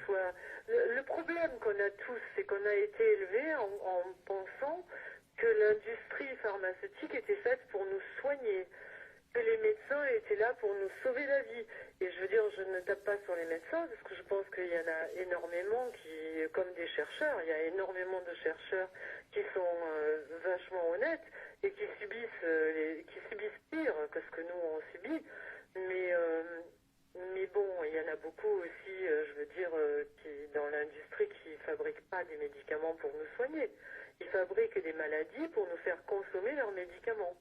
Le problème qu'on a tous, c'est qu'on a été élevés en pensant que l'industrie pharmaceutique était faite pour nous soigner, que les médecins étaient là pour nous sauver la vie. Et je veux dire, je ne tape pas sur les médecins, parce que je pense qu'il y en a énormément qui, comme des chercheurs, il y a énormément de chercheurs qui sont vachement honnêtes et qui subissent pire que ce que nous on subit. Mais bon, il y en a beaucoup aussi, je veux dire, qui dans l'industrie qui fabriquent pas des médicaments pour nous soigner. Ils fabriquent des maladies pour nous faire consommer leurs médicaments.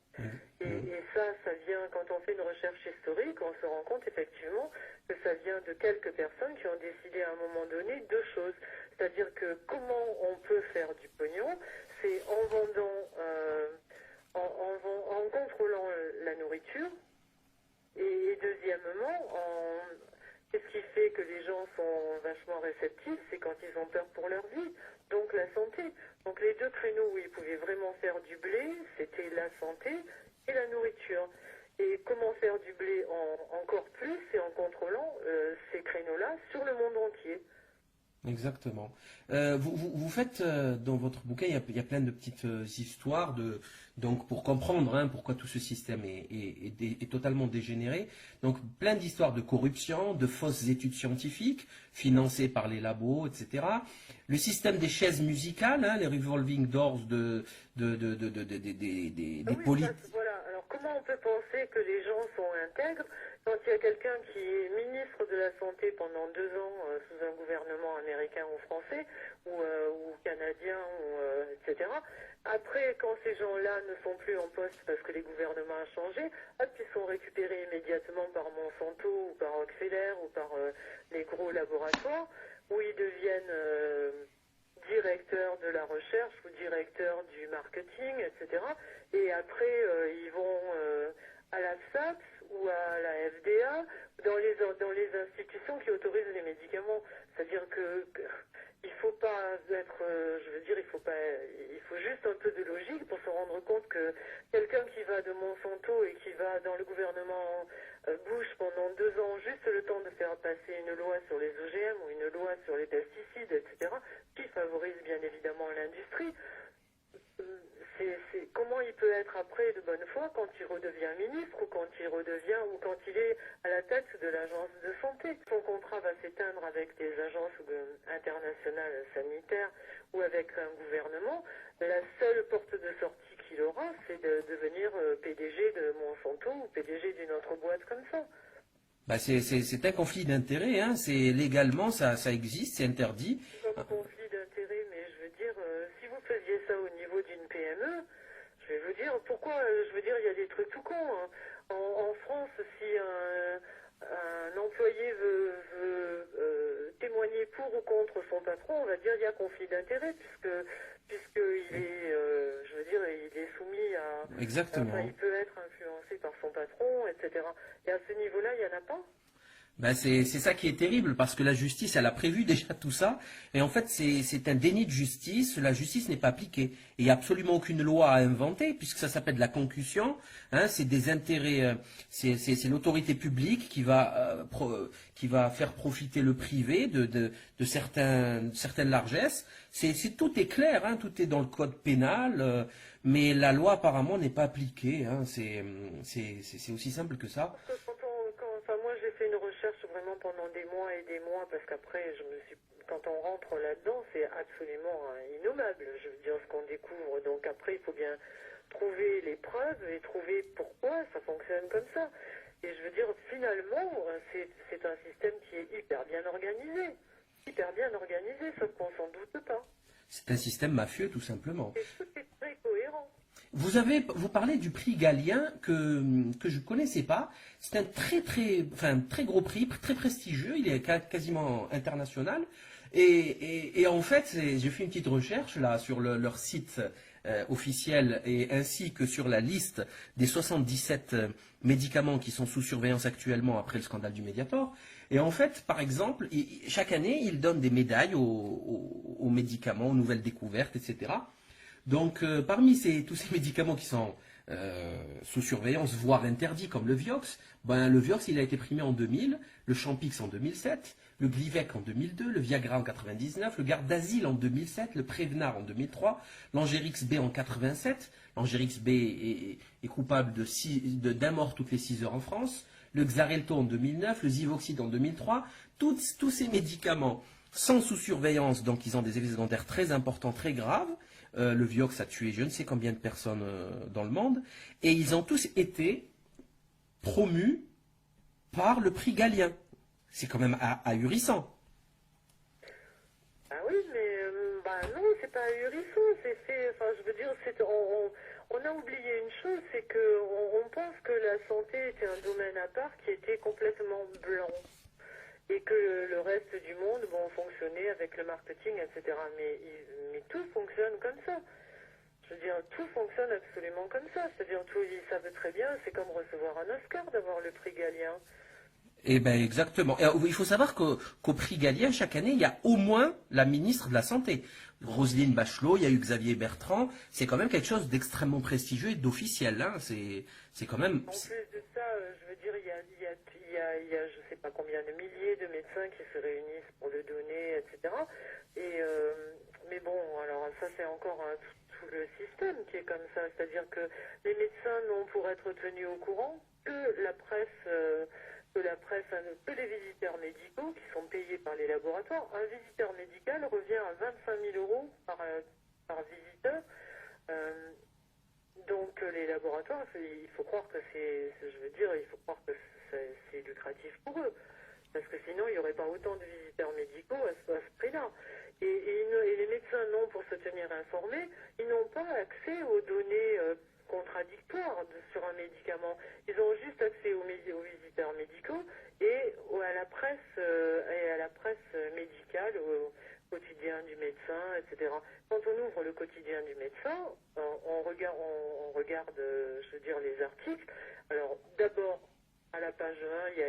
Et ça vient, quand on fait une recherche historique, on se rend compte effectivement que ça vient de quelques personnes qui ont décidé à un moment donné deux choses. C'est-à-dire que comment on peut faire du pognon, c'est en vendant, en contrôlant la nourriture, et deuxièmement, qu'est-ce qui fait que les gens sont vachement réceptifs, c'est quand ils ont peur pour leur vie, donc la santé. Donc les deux créneaux où ils pouvaient vraiment faire du blé, c'était la santé et la nourriture. Et comment faire du blé encore plus, c'est en contrôlant ces créneaux-là sur le monde entier. Exactement. Vous faites dans votre bouquin, il y a plein de petites histoires donc pour comprendre pourquoi tout ce système est totalement dégénéré. Donc plein d'histoires de corruption, de fausses études scientifiques financées par les labos, etc. Le système des chaises musicales, les revolving doors des politiques. Voilà. Alors comment on peut penser que les gens sont intègres quand il y a quelqu'un qui est ministre de la Santé pendant 2 ans sous un gouvernement américain ou français ou canadien, etc. Après, quand ces gens-là ne sont plus en poste parce que les gouvernements ont changé, hop, ils sont récupérés immédiatement par Monsanto ou par Rockefeller ou par les gros laboratoires où ils deviennent directeurs de la recherche ou directeurs du marketing, etc. Et après, ils vont à la SAPS ou à la FDA, dans les institutions qui autorisent les médicaments. C'est-à-dire que il faut pas être, je veux dire, il faut juste un peu de logique pour se rendre compte que quelqu'un qui va de Monsanto et qui va dans le gouvernement Bush pendant 2 ans, juste le temps de faire passer une loi sur les OGM ou une loi sur les pesticides, etc., qui favorise bien évidemment l'industrie. Comment il peut être après de bonne foi quand il redevient ministre ou quand il est à la tête de l'agence de santé. Son contrat va s'éteindre avec des agences internationales sanitaires ou avec un gouvernement. La seule porte de sortie qu'il aura, c'est de devenir PDG de Monsanto ou PDG d'une autre boîte comme ça. C'est un conflit d'intérêts, c'est légalement ça existe, c'est interdit. C'est pas un conflit d'intérêts, mais je veux dire, si vous faisiez ça au niveau d'une PME, je vais vous dire pourquoi, je veux dire, il y a des trucs tout cons. En France, si un employé veut témoigner pour ou contre son patron, on va dire il y a conflit d'intérêts puisqu'il est, je veux dire, il est soumis à... Exactement. Enfin, il peut être influencé par son patron, etc. Et à ce niveau-là, il n'y en a pas. C'est ça qui est terrible, parce que la justice, elle a prévu déjà tout ça, et en fait, c'est un déni de justice, la justice n'est pas appliquée. Et il n'y a absolument aucune loi à inventer, puisque ça s'appelle de la concussion, c'est des intérêts, c'est l'autorité publique qui va faire profiter le privé de certaines largesses. Tout est clair, tout est dans le code pénal, mais la loi apparemment n'est pas appliquée, c'est aussi simple que ça. Moi, j'ai fait une recherche vraiment pendant des mois et des mois, parce qu'après, quand on rentre là-dedans, c'est absolument innommable, je veux dire, ce qu'on découvre. Donc après, il faut bien trouver les preuves et trouver pourquoi ça fonctionne comme ça. Et je veux dire, finalement, c'est un système qui est hyper bien organisé, sauf qu'on s'en doute pas. C'est un système mafieux, tout simplement. Et tout est très cohérent. Vous parlez du prix Galien que je connaissais pas. C'est un très gros prix, très prestigieux. Il est quasiment international. Et en fait, j'ai fait une petite recherche là sur leur site officiel et ainsi que sur la liste des 77 médicaments qui sont sous surveillance actuellement après le scandale du Mediator. Et en fait, par exemple, chaque année, ils donnent des médailles aux médicaments, aux nouvelles découvertes, etc. Donc, parmi tous ces médicaments qui sont sous surveillance, voire interdits, comme le Vioxx, ben, le Vioxx, il a été primé en 2000, le Champix en 2007, le Glivec en 2002, le Viagra en 99, le Gardasil en 2007, le Prévenard en 2003, l'Angérix B en 87. L'Angérix B est coupable d'un mort toutes les 6 heures en France. Le Xarelto en 2009, le Zivoxide en 2003. Tous ces médicaments sont sous surveillance, donc ils ont des effets secondaires très importants, très graves. Le Vioxx a tué je ne sais combien de personnes dans le monde. Et ils ont tous été promus par le prix Galien. C'est quand même ahurissant. Ah oui, mais bah non, c'est pas ahurissant. Enfin, je veux dire, on a oublié une chose, c'est que on pense que la santé était un domaine à part qui était complètement blanc et que le reste du monde, bon, fonctionnait avec le marketing, etc. Mais tout fonctionne comme ça. Je veux dire, tout fonctionne absolument comme ça. C'est-à-dire, ils savent très bien, c'est comme recevoir un Oscar d'avoir le prix Galien. Eh bien, exactement. Et, il faut savoir qu'au prix Galien, chaque année, il y a au moins la ministre de la Santé. Roselyne Bachelot, il y a eu Xavier Bertrand. C'est quand même quelque chose d'extrêmement prestigieux et d'officiel. Hein. C'est quand même... En plus de ça, je veux dire, il y a je sais pas combien de milliers de médecins qui se réunissent pour le donner, etc. Mais bon, alors ça, c'est encore tout le système qui est comme ça. C'est-à-dire que les médecins n'ont pour être tenus au courant que la presse... que les visiteurs médicaux qui sont payés par les laboratoires. Un visiteur médical revient à 25 000 euros par visiteur. Donc les laboratoires, il faut croire que il faut croire que c'est lucratif pour eux. Parce que sinon, il n'y aurait pas autant de visiteurs médicaux à ce prix-là. Et les médecins n'ont, pour se tenir informés, ils n'ont pas accès aux données contradictoires sur un médicament. Ils ont juste accès aux visiteurs médicaux et à la presse médicale, au quotidien du médecin, etc. Quand on ouvre le quotidien du médecin, on regarde, je veux dire, les articles. Alors, d'abord, à la page 1,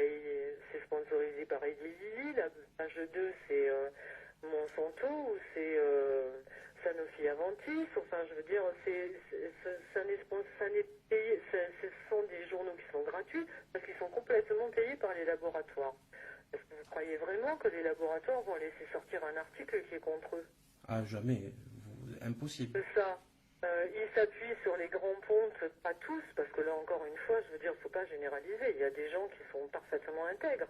c'est sponsorisé par Eli Lilly. La page 2, c'est Monsanto ou c'est Sanofi Aventis. Enfin, je veux dire, ça n'est payé. Ce sont des journaux qui sont gratuits parce qu'ils sont complètement payés par les laboratoires. Est-ce que vous croyez vraiment que les laboratoires vont laisser sortir un article qui est contre eux? Ah, jamais. Impossible. C'est ça. Ils s'appuient sur les grands pontes, pas tous, parce que là encore une fois, je veux dire, il ne faut pas généraliser. Il y a des gens qui sont parfaitement intègres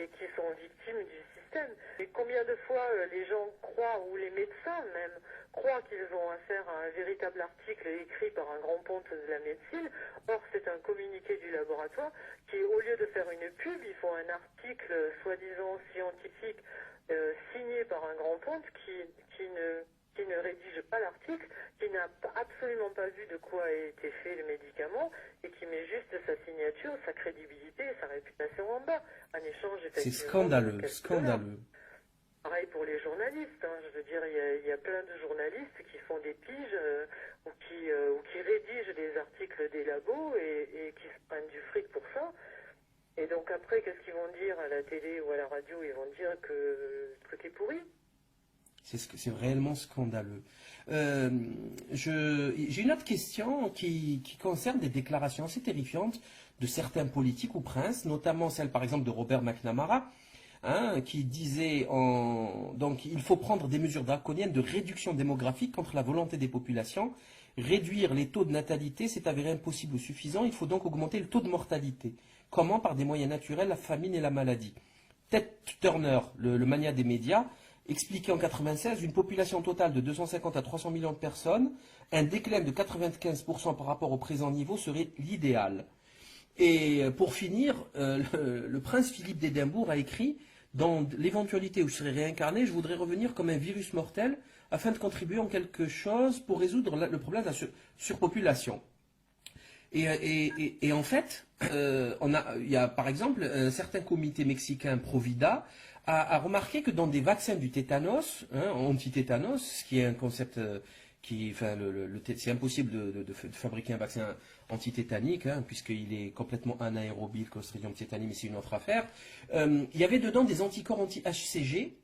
et qui sont victimes du système. Et combien de fois les gens croient, ou les médecins même, croient qu'ils ont affaire à un véritable article écrit par un grand ponte de la médecine. Or, c'est un communiqué du laboratoire qui, au lieu de faire une pub, ils font un article soi-disant scientifique signé par un grand ponte qui ne rédige pas l'article, qui n'a absolument pas vu de quoi a été fait le médicament et qui met juste sa signature, sa crédibilité et sa réputation en bas, en échange effectivement. C'est scandaleux, scandaleux. Pareil pour les journalistes, hein. Je veux dire, il y a plein de journalistes qui font des piges ou qui rédigent des articles des labos et qui se prennent du fric pour ça. Et donc après, qu'est-ce qu'ils vont dire à la télé ou à la radio? Ils vont dire que le truc est pourri. C'est réellement scandaleux. J'ai une autre question qui concerne des déclarations assez terrifiantes de certains politiques ou princes, notamment celle par exemple de Robert McNamara, qui disait donc il faut prendre des mesures draconiennes de réduction démographique contre la volonté des populations. Réduire les taux de natalité s'est avéré impossible ou suffisant, il faut donc augmenter le taux de mortalité. Comment? Par des moyens naturels, la famine et la maladie. Ted Turner, le mania des médias, expliquait en 1996 une population totale de 250 à 300 millions de personnes, un déclin de 95% par rapport au présent niveau serait l'idéal. Et pour finir, le prince Philippe d'Édimbourg a écrit « Dans l'éventualité où je serais réincarné, je voudrais revenir comme un virus mortel afin de contribuer en quelque chose pour résoudre le problème de la surpopulation. » Et en fait, il y a par exemple un certain comité mexicain Provida a remarqué que dans des vaccins du tétanos, anti-tétanos, ce qui est un concept c'est impossible de fabriquer un vaccin antitétanique, puisqu'il est complètement anaérobie, le Clostridium tetani, mais c'est une autre affaire. Il y avait dedans des anticorps anti-HCG,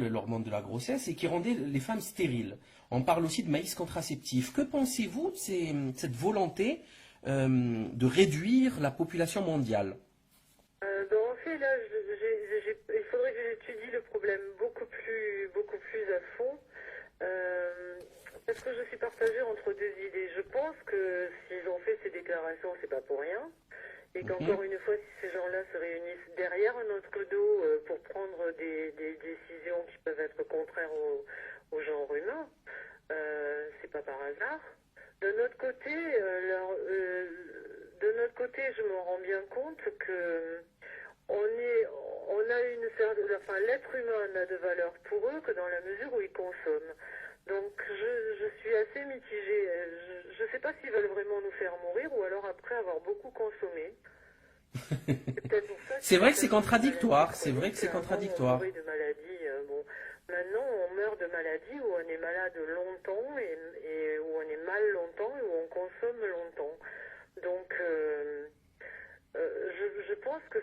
l'hormone de la grossesse, et qui rendaient les femmes stériles. On parle aussi de maïs contraceptif. Que pensez-vous de cette volonté de réduire la population mondiale? En fait, là, il faudrait que j'étudie le problème beaucoup plus à fond. Parce que je suis partagée entre deux idées. Je pense que s'ils ont fait ces déclarations, c'est pas pour rien. Et qu'encore une fois, si ces gens-là se réunissent derrière notre dos pour prendre des décisions qui peuvent être contraires au genre humain, c'est pas par hasard. De notre côté, je me rends bien compte que enfin, l'être humain n'a de valeur pour eux que dans la mesure où ils consomment. Donc je suis assez mitigée. Je ne sais pas s'ils veulent vraiment nous faire mourir ou alors après avoir beaucoup consommé. C'est peut-être pour ça C'est vrai que c'est certaines contradictoire. maladies C'est vrai que c'est chroniques, contradictoire. avant, on mourait de maladies. Bon, maintenant, on meurt de maladies où on est malade longtemps et où on est mal longtemps et où on consomme longtemps. Donc, je pense que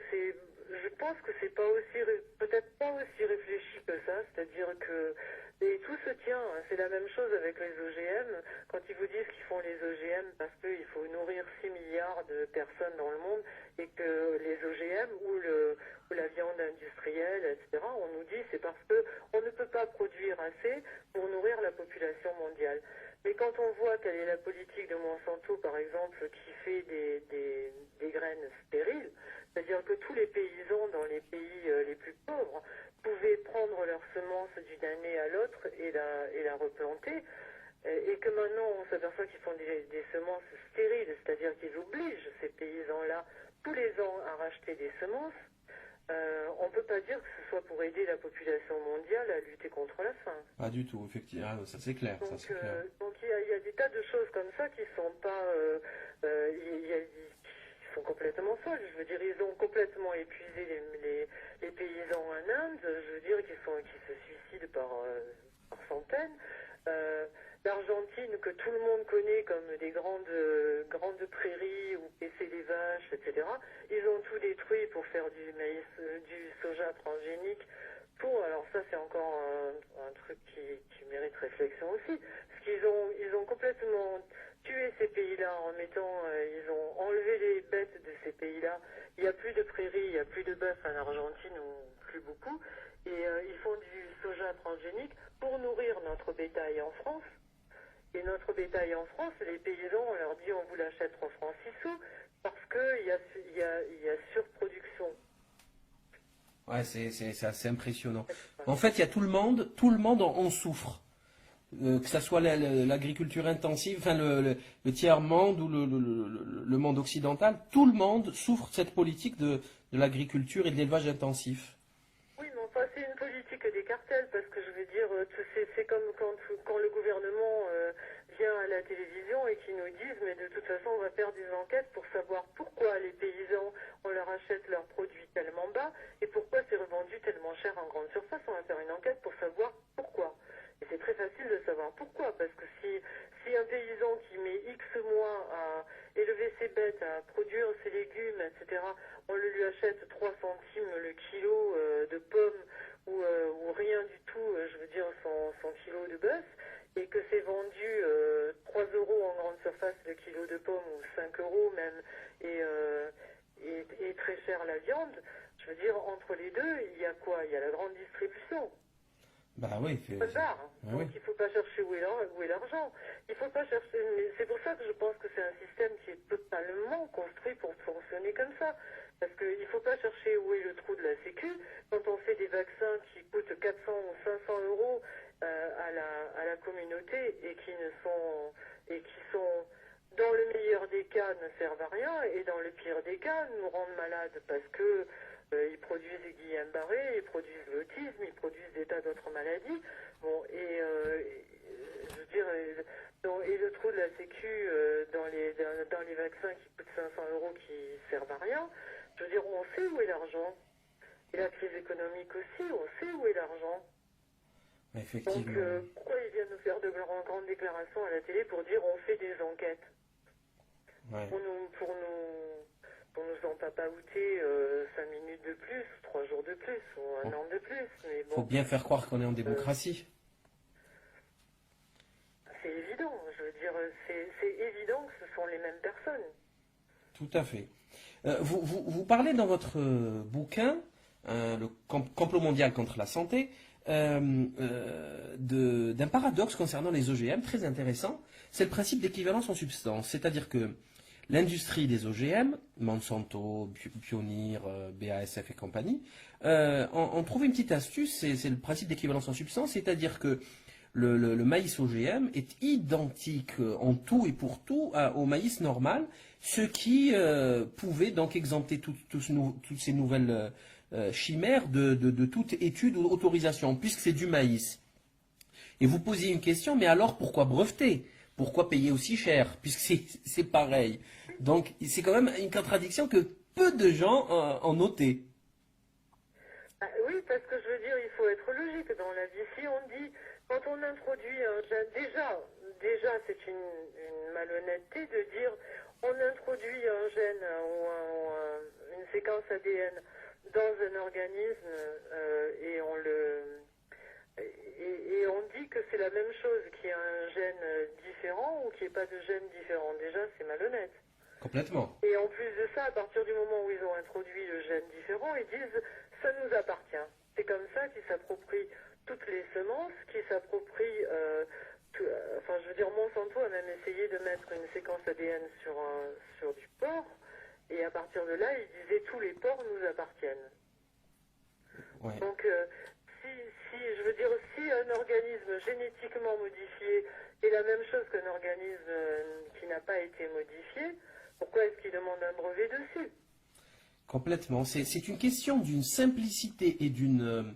c'est pas aussi, peut-être pas aussi réfléchi que ça. C'est-à-dire que et tout se tient. Hein. C'est la même chose avec les OGM. Quand ils vous disent qu'ils font les OGM parce qu'il faut nourrir 6 milliards de personnes dans le monde et que les OGM ou la viande industrielle, etc., on nous dit c'est parce que on ne peut pas produire assez pour nourrir la population mondiale. Mais quand on voit quelle est la politique de Monsanto, par exemple, qui fait des graines stériles, c'est-à-dire que tous les paysans dans les pays les plus pauvres pouvaient prendre leurs semences d'une année à l'autre et la replanter, et que maintenant on s'aperçoit qu'ils font des semences stériles, c'est-à-dire qu'ils obligent ces paysans-là tous les ans à racheter des semences, on ne peut pas dire que ce soit pour aider la population mondiale à lutter contre la faim. Pas du tout, effectivement. Ah, ça c'est clair. Donc, Ça, c'est clair. donc il y a des tas de choses comme ça qui sont pas, qui sont complètement folles. Je veux dire, ils ont complètement épuisé les paysans en Inde. Je veux dire, qui se suicident par centaines. L'Argentine, que tout le monde connaît comme des grandes prairies où paissaient les vaches, etc. Ils ont tout détruit pour faire du maïs, du soja transgénique. Alors ça c'est encore un truc qui mérite réflexion aussi. Parce ils ont complètement tué ces pays-là en mettant, ils ont enlevé les bêtes de ces pays-là. Il n'y a plus de prairies, il n'y a plus de bœuf en Argentine, ou plus beaucoup. Et ils font du soja transgénique pour nourrir notre bétail en France. Et notre bétail en France, les paysans, on leur dit on vous l'achète 3 francs 6 sous parce qu'il y a surproduction. Ouais, c'est assez impressionnant. En fait, il y a tout le monde en souffre. Que ça soit l'agriculture intensive, enfin le tiers-monde ou le monde occidental, tout le monde souffre de cette politique de l'agriculture et de l'élevage intensif. Oui, mais enfin, c'est une politique des cartels, parce que je veux dire, c'est comme quand le gouvernement vient à la télévision et qui nous disent, mais de toute façon, on va faire des enquêtes pour savoir pourquoi les paysans, on leur achète leurs produits tellement bas et pourquoi c'est revendu tellement cher en grande surface. On va faire une enquête pour savoir pourquoi. Et c'est très facile de savoir pourquoi, parce que si un paysan qui met X mois à élever ses bêtes, à produire ses légumes, etc., on le lui achète 3 centimes le kilo de pommes ou rien du tout, je veux dire son kilo de bœuf, et que c'est vendu 3 euros en grande surface le kilo de pommes, ou 5 euros même, et très cher la viande, je veux dire, entre les deux, il y a quoi? Il y a la grande distribution. Bah oui, Donc il ne faut pas chercher où est l'argent. Il faut pas chercher. Mais c'est pour ça que je pense que c'est un système qui est totalement construit pour fonctionner comme ça. Parce qu'il ne faut pas chercher où est le trou de la Sécu. Quand on fait des vaccins qui coûtent 400 ou 500 euros à la communauté et qui sont dans le meilleur des cas ne servent à rien et dans le pire des cas nous rendent malades parce que ils produisent des Guillain-Barré, ils produisent l'autisme, ils produisent des tas d'autres maladies. Bon, je veux dire, et le trou de la Sécu dans les vaccins qui coûtent 500 euros qui servent à rien, je veux dire, on sait où est l'argent. Et la crise économique aussi, on sait où est l'argent. Effectivement. Donc, pourquoi ils viennent nous faire de grandes déclarations à la télé pour dire on fait des enquêtes pour nous en papaouter 5 minutes de plus, 3 jours de plus, ou un an de plus. Mais bon. Faut bien faire croire qu'on est en démocratie. c'est évident. Je veux dire, c'est évident que ce sont les mêmes personnes. Tout à fait. Vous parlez dans votre bouquin, le complot mondial contre la santé, d'un paradoxe concernant les OGM très intéressant. C'est le principe d'équivalence en substance. C'est-à-dire que l'industrie des OGM, Monsanto, Pioneer, BASF et compagnie, ont trouvé une petite astuce, c'est le principe d'équivalence en substance, c'est-à-dire que le maïs OGM est identique en tout et pour tout au maïs normal, ce qui pouvait donc exempter toutes ces nouvelles chimères de toute étude ou autorisation, puisque c'est du maïs. Et vous posiez une question, mais alors pourquoi breveter? Pourquoi payer aussi cher? Puisque c'est pareil. Donc c'est quand même une contradiction que peu de gens ont notée. Ah, oui, parce que je veux dire, il faut être logique dans la vie. Si on dit, quand on introduit un gène, déjà c'est une malhonnêteté de dire, on introduit un gène ou une séquence ADN dans un organisme et on dit que c'est la même chose, qu'il y a un gène différent ou qu'il n'y ait pas de gène différent. Déjà, c'est malhonnête. Complètement. Et en plus de ça, à partir du moment où ils ont introduit le gène différent, ils disent ça nous appartient. C'est comme ça qu'ils s'approprient toutes les semences, qu'ils s'approprient. Enfin, je veux dire, Monsanto a même essayé de mettre une séquence ADN sur du porc, et à partir de là, ils disaient tous les porcs nous appartiennent. Ouais. Donc, je veux dire, si un organisme génétiquement modifié est la même chose qu'un organisme qui n'a pas été modifié, pourquoi est-ce qu'il demande un brevet dessus? Complètement. C'est une question d'une simplicité et d'une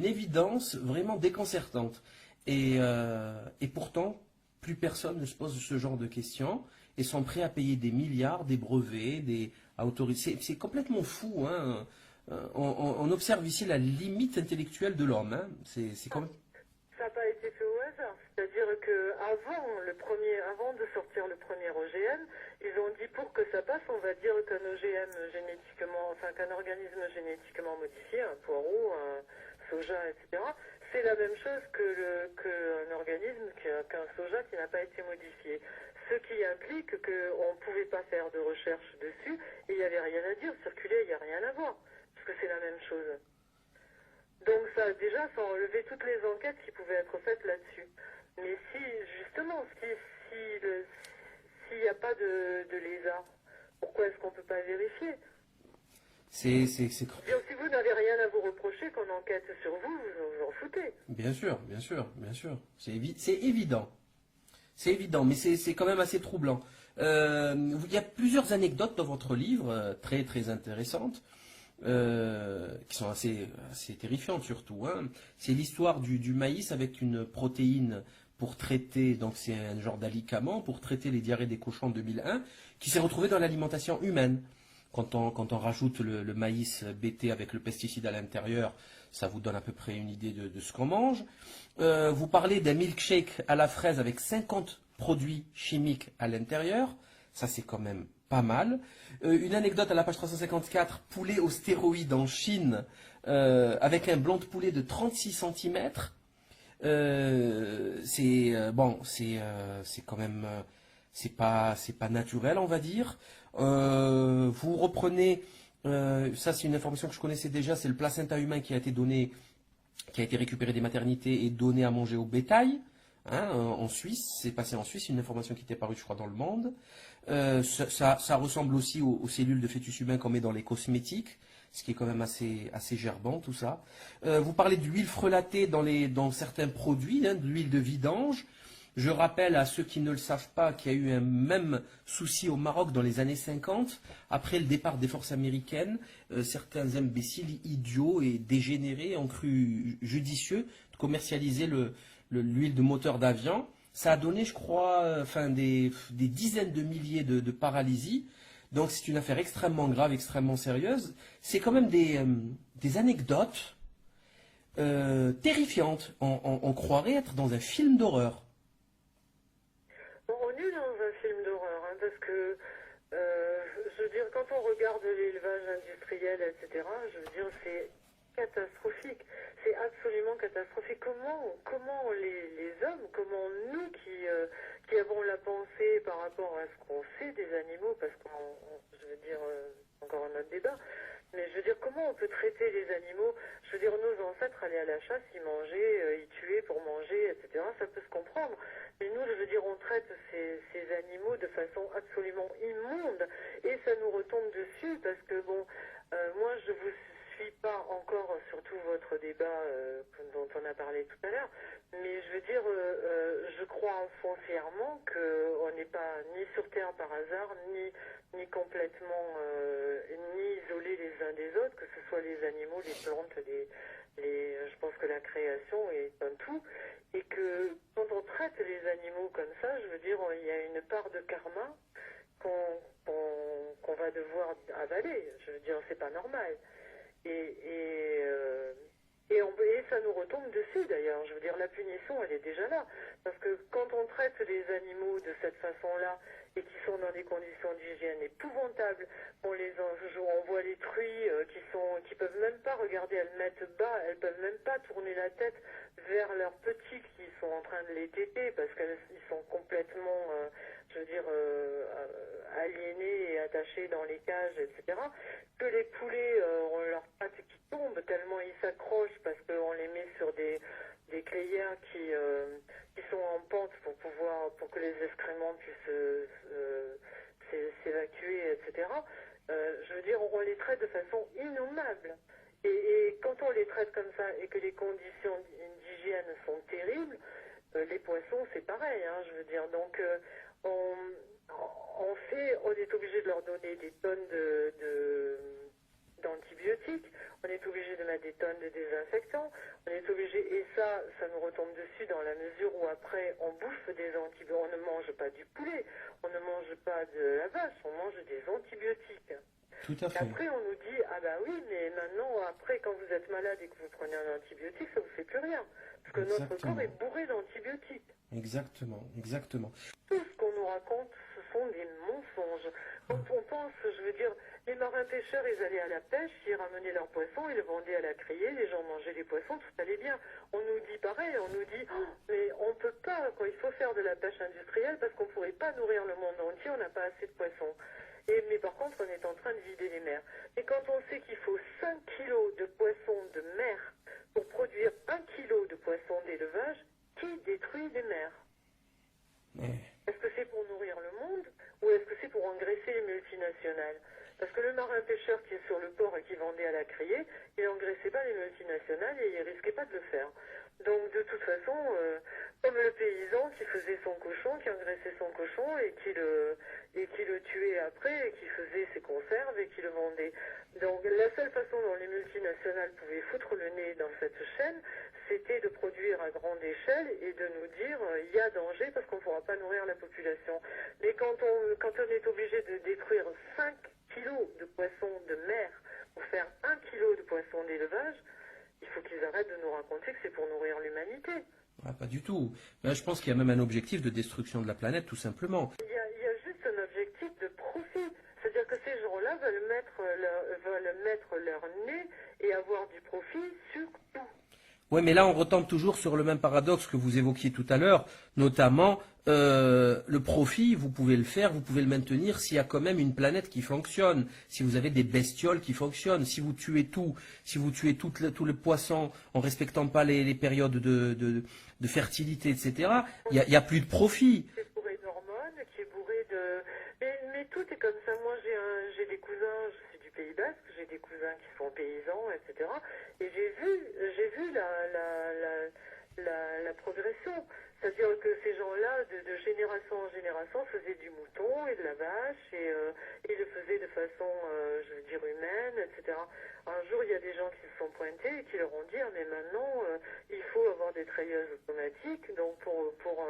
évidence vraiment déconcertante. Et pourtant, plus personne ne se pose ce genre de questions et sont prêts à payer des milliards, des brevets, à autoriser. C'est complètement fou, hein. On observe ici la limite intellectuelle de l'homme, hein. C'est quand même... Ça n'a pas été fait au hasard. C'est-à-dire que avant de sortir le premier OGM, ils ont dit pour que ça passe, on va dire qu'un OGM qu'un organisme génétiquement modifié, un poireau, un soja, etc., c'est la même chose qu'un organisme, qu'un soja qui n'a pas été modifié. Ce qui implique qu'on ne pouvait pas faire de recherche dessus et il n'y avait rien à dire. Circuler, il n'y a rien à voir, parce que c'est la même chose. Donc ça, déjà, ça enlevait toutes les enquêtes qui pouvaient être faites là-dessus. Mais si, justement, s'il n'y a pas de lézard, pourquoi est-ce qu'on ne peut pas vérifier? C'est... Si vous n'avez rien à vous reprocher qu'on enquête sur vous, vous en foutez. Bien sûr, bien sûr, bien sûr. C'est évident. C'est évident, mais c'est quand même assez troublant. Il y a plusieurs anecdotes dans votre livre, très très intéressantes, qui sont assez terrifiantes surtout, hein. C'est l'histoire du maïs avec une protéine pour traiter, donc c'est un genre d'alicament pour traiter les diarrhées des cochons en 2001, qui s'est retrouvé dans l'alimentation humaine. Quand on rajoute le maïs BT avec le pesticide à l'intérieur, ça vous donne à peu près une idée de ce qu'on mange. Vous parlez d'un milkshake à la fraise avec 50 produits chimiques à l'intérieur. Ça, c'est quand même pas mal. Une anecdote à la page 354, poulet aux stéroïdes en Chine, avec un blanc de poulet de 36 cm. C'est quand même... c'est pas naturel, on va dire. Vous reprenez, ça c'est une information que je connaissais déjà, c'est le placenta humain qui a été récupéré des maternités et donné à manger au bétail, hein, en Suisse. C'est passé en Suisse, une information qui était parue, je crois, dans Le Monde. Ça ressemble aussi aux cellules de fœtus humains qu'on met dans les cosmétiques, ce qui est quand même assez gerbant, tout ça. Vous parlez d'huile frelatée dans certains produits, hein, de l'huile de vidange. Je rappelle à ceux qui ne le savent pas qu'il y a eu un même souci au Maroc dans les années 50, après le départ des forces américaines. Certains imbéciles idiots et dégénérés ont cru judicieux de commercialiser l'huile de moteur d'avion. Ça a donné, je crois, des dizaines de milliers de paralysies. Donc c'est une affaire extrêmement grave, extrêmement sérieuse. C'est quand même des anecdotes terrifiantes. On croirait être dans un film d'horreur. On est dans un film d'horreur, hein, parce que, je veux dire, quand on regarde l'élevage industriel, etc., je veux dire, c'est catastrophique. C'est absolument catastrophique. Comment les hommes, comment nous qui avons la pensée par rapport à ce qu'on fait des animaux, parce je veux dire, encore un autre débat, mais je veux dire, comment on peut traiter les animaux? Je veux dire, nos ancêtres allaient à la chasse, ils mangeaient, ils tuaient pour manger, etc. Ça peut se comprendre. Mais nous, je veux dire, on traite ces animaux de façon absolument immonde et ça nous retombe dessus parce que, bon, moi, je vous suis pas encore sur tout votre débat dont on a parlé tout à l'heure, mais je veux dire, je crois foncièrement qu'on n'est pas ni sur Terre par hasard, ni complètement ni isolés les uns des autres, que ce soit les animaux, les plantes, je pense que la création est un tout, et que quand on traite les animaux comme ça, je veux dire, il y a une part de karma qu'on va devoir avaler. Je veux dire, c'est pas normal. Et ça nous retombe dessus d'ailleurs. Je veux dire, la punition, elle est déjà là. Parce que quand on traite les animaux de cette façon-là, et qui sont dans des conditions d'hygiène épouvantables, on voit les truies qui peuvent même pas regarder, elles mettent bas, elles peuvent même pas tourner la tête vers leurs petits qui sont en train de les téter, parce qu'ils sont complètement, je veux dire, aliénés et attachés dans les cages, etc. Que les poulets ont leurs pattes qui tombent tellement ils s'accrochent parce qu'on les met sur des clayères qui sont en pente pour que les excréments puissent s'évacuer, etc. Je veux dire, on les traite de façon innommable. Et quand on les traite comme ça et que les conditions d'hygiène sont terribles, les poissons, c'est pareil, hein, je veux dire. Donc, on est obligé de leur donner des tonnes d'antibiotiques, on est obligé de mettre des tonnes de désinfectants, on est obligé, et ça nous retombe dessus dans la mesure où après on bouffe des antibiotiques, on ne mange pas du poulet, on ne mange pas de la vache, on mange des antibiotiques. Tout à fait. Après on nous dit, ah bah oui, mais maintenant, après quand vous êtes malade et que vous prenez un antibiotique, ça vous fait plus rien, parce que notre corps est bourré d'antibiotiques. Exactement, exactement. Tout ce qu'on nous raconte, ce sont des mensonges. Quand on pense, je veux dire, les marins pêcheurs, ils allaient à la pêche, ils ramenaient leurs poissons, ils le vendaient à la criée, les gens mangeaient les poissons, tout allait bien. On nous dit pareil, on nous dit, oh, mais on peut pas, quoi, il faut faire de la pêche industrielle parce qu'on pourrait pas nourrir le monde entier, on n'a pas assez de poissons. Mais par contre, on est en train de vider les mers. Et quand on sait qu'il faut 5 kilos de poissons de mer pour produire 1 kilo de poissons d'élevage, qui détruit les mers? Est-ce que c'est pour nourrir le monde ou est-ce que c'est pour engraisser les multinationales? Parce que le marin pêcheur qui est sur le port et qui vendait à la criée, il n'engraissait pas les multinationales et il risquait pas de le faire. Donc de toute façon, comme le paysan qui faisait son cochon, qui engraissait son cochon et qui le tuait après et qui faisait ses conserves et qui le vendait. Donc la seule façon dont les multinationales pouvaient foutre le nez dans cette chaîne, c'était de produire à grande échelle et de nous dire il y a danger parce qu'on ne pourra pas nourrir la population. Mais quand on est obligé de détruire 5 kilos de poissons de mer pour faire 1 kilo de poissons d'élevage, il faut qu'ils arrêtent de nous raconter que c'est pour nourrir l'humanité. Ah, pas du tout. Ben, je pense qu'il y a même un objectif de destruction de la planète, tout simplement. Il y a juste un objectif de profit. C'est-à-dire que ces gens-là veulent mettre leur nez et avoir du profit sur tout. Oui, mais là, on retombe toujours sur le même paradoxe que vous évoquiez tout à l'heure, notamment le profit, vous pouvez le faire, vous pouvez le maintenir s'il y a quand même une planète qui fonctionne, si vous avez des bestioles qui fonctionnent, si vous tuez tous les poissons en respectant pas les périodes de fertilité, etc., il y a plus de profit. Qui est bourré d'hormones, qui est bourré de... Mais tout est comme ça. Moi, j'ai des cousins, je suis du Pays Basque, j'ai des cousins qui sont paysans, etc. Et j'ai vu la progression. C'est-à-dire que ces gens-là, de génération en génération, faisaient du mouton et de la vache et le faisaient de façon, je veux dire, humaine, etc. Un jour, il y a des gens qui se sont pointés et qui leur ont dit, ah, mais maintenant, il faut avoir des treilleuses automatiques. Donc, pour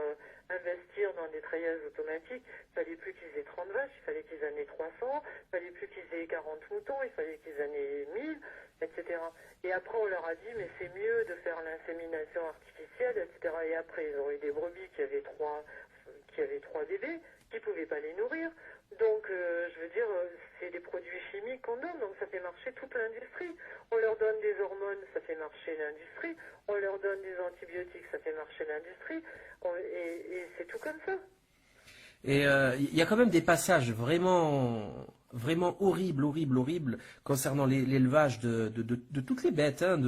investir dans des treilleuses automatiques, il fallait plus qu'ils aient 30 vaches, il fallait qu'ils en aient 300, il fallait plus qu'ils aient 40 moutons, il fallait qu'ils en aient 1000, etc. Et après, on leur a dit, mais c'est mieux de faire l'insémination artificielle, etc. Et après, ils ont eu des brebis qui avaient trois bébés, qui ne pouvaient pas les nourrir. Donc, je veux dire, c'est des produits chimiques qu'on donne, donc ça fait marcher toute l'industrie. On leur donne des hormones, ça fait marcher l'industrie. On leur donne des antibiotiques, ça fait marcher l'industrie. Et c'est tout comme ça. Et il y a quand même des passages vraiment horribles concernant l'élevage de toutes les bêtes, hein,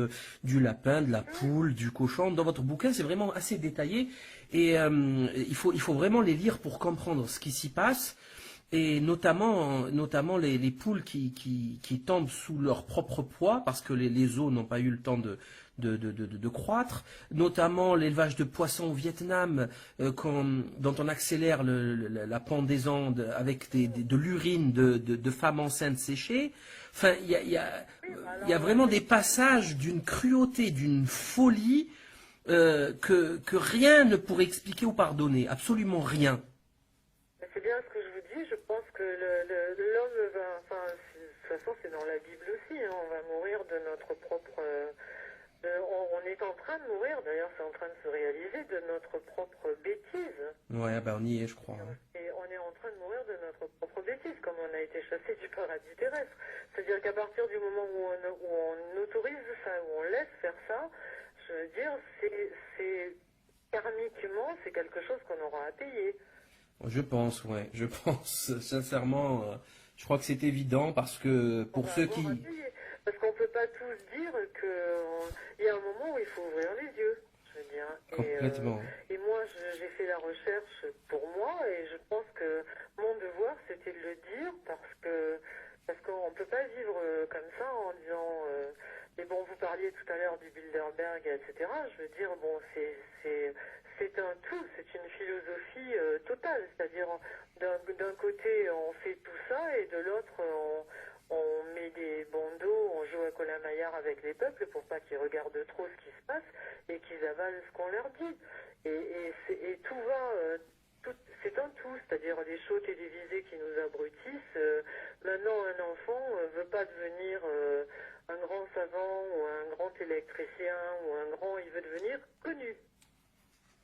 du lapin, de la poule, du cochon. Dans votre bouquin, c'est vraiment assez détaillé et il faut vraiment les lire pour comprendre ce qui s'y passe. Et notamment les poules qui tombent sous leur propre poids parce que les os n'ont pas eu le temps de croître, notamment l'élevage de poissons au Vietnam dont on accélère la pendaison avec de l'urine de femmes enceintes séchées. Enfin, il y a vraiment des passages d'une cruauté, d'une folie que rien ne pourrait expliquer ou pardonner, absolument rien. C'est bien ce que je vous dis. Je pense que l'homme va, enfin, de toute façon, c'est dans la Bible aussi. Hein, on va mourir de notre propre. On est en train de mourir. D'ailleurs, c'est en train de se réaliser de notre propre bêtise. Ouais, ben on y est, je crois. Hein. Et on est en train de mourir de notre propre bêtise, comme on a été chassé du paradis terrestre. C'est-à-dire qu'à partir du moment où on autorise ça, où on laisse faire ça, je veux dire, c'est karmiquement, c'est quelque chose qu'on aura à payer. Je pense, ouais, je pense sincèrement. Je crois que c'est évident parce que pour ceux qui. Parce qu'on ne peut pas tous dire qu'il y a un moment où il faut ouvrir les yeux, je veux dire. Complètement. Et moi, j'ai fait la recherche pour moi et je pense que mon devoir, c'était de le dire parce qu'on ne peut pas vivre comme ça en disant... mais bon, vous parliez tout à l'heure du Bilderberg, etc. Je veux dire, bon, c'est un tout, c'est une philosophie totale. C'est-à-dire, d'un côté, on fait tout ça et de l'autre, on met des bandeaux, on joue à Colin-Maillard avec les peuples pour pas qu'ils regardent trop ce qui se passe et qu'ils avalent ce qu'on leur dit. Et tout va... c'est un tout, c'est-à-dire des choses télévisées qui nous abrutissent. Maintenant, un enfant veut pas devenir un grand savant ou un grand électricien ou un grand... Il veut devenir connu.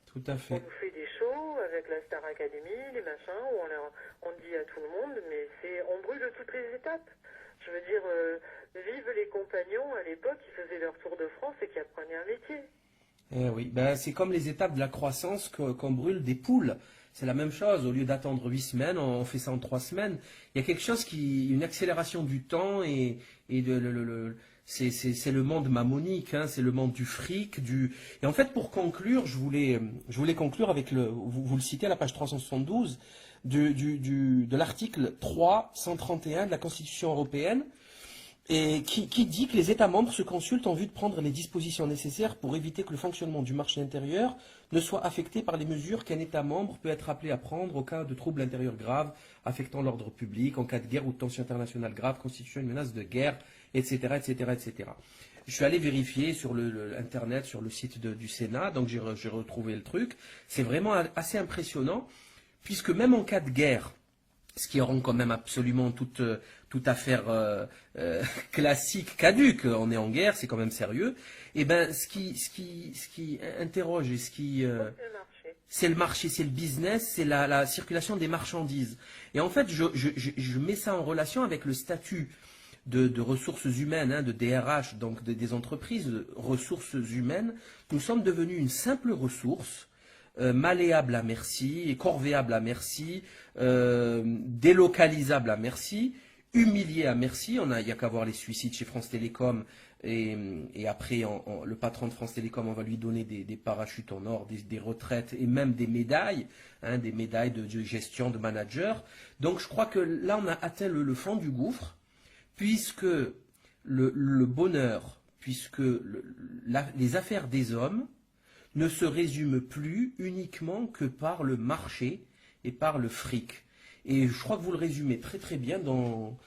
Tout à fait. On nous fait des shows avec la Star Academy, les machins, où on dit à tout le monde, mais on brûle toutes les étapes. Je veux dire, vive les compagnons à l'époque qui faisaient leur tour de France et qui apprenaient un métier. Eh oui, ben, c'est comme les étapes de la croissance qu'on brûle des poules. C'est la même chose. Au lieu d'attendre 8 semaines, on fait ça en 3 semaines. Il y a quelque chose une accélération du temps c'est le monde mammonique, hein, c'est le monde du fric, Et en fait, pour conclure, je voulais conclure avec vous le citez à la page 372 de l'article 331 de la Constitution européenne. Et qui dit que les États membres se consultent en vue de prendre les dispositions nécessaires pour éviter que le fonctionnement du marché intérieur ne soit affecté par les mesures qu'un État membre peut être appelé à prendre au cas de troubles intérieurs graves affectant l'ordre public, en cas de guerre ou de tension internationale grave constituant une menace de guerre, etc., etc., etc. Je suis allé vérifier sur Internet, sur le site du Sénat, donc j'ai retrouvé le truc. C'est vraiment assez impressionnant, puisque même en cas de guerre, ce qui rend quand même absolument toute affaire classique caduque. On est en guerre, c'est quand même sérieux. Et ben, ce qui interroge et c'est le marché, c'est le business, c'est la circulation des marchandises. Et en fait, je mets ça en relation avec le statut de ressources humaines, hein, de DRH, donc des entreprises de ressources humaines. Nous sommes devenus une simple ressource. Malléable à merci, corvéable à merci, délocalisable à merci, humilié à merci. Il n'y a qu'à voir les suicides chez France Télécom et après le patron de France Télécom, on va lui donner des parachutes en or, des retraites et même des médailles, hein, des médailles de gestion de manager. Donc je crois que là on a atteint le fond du gouffre, puisque le bonheur, puisque les affaires des hommes ne se résume plus uniquement que par le marché et par le fric. Et je crois que vous le résumez très très bien dans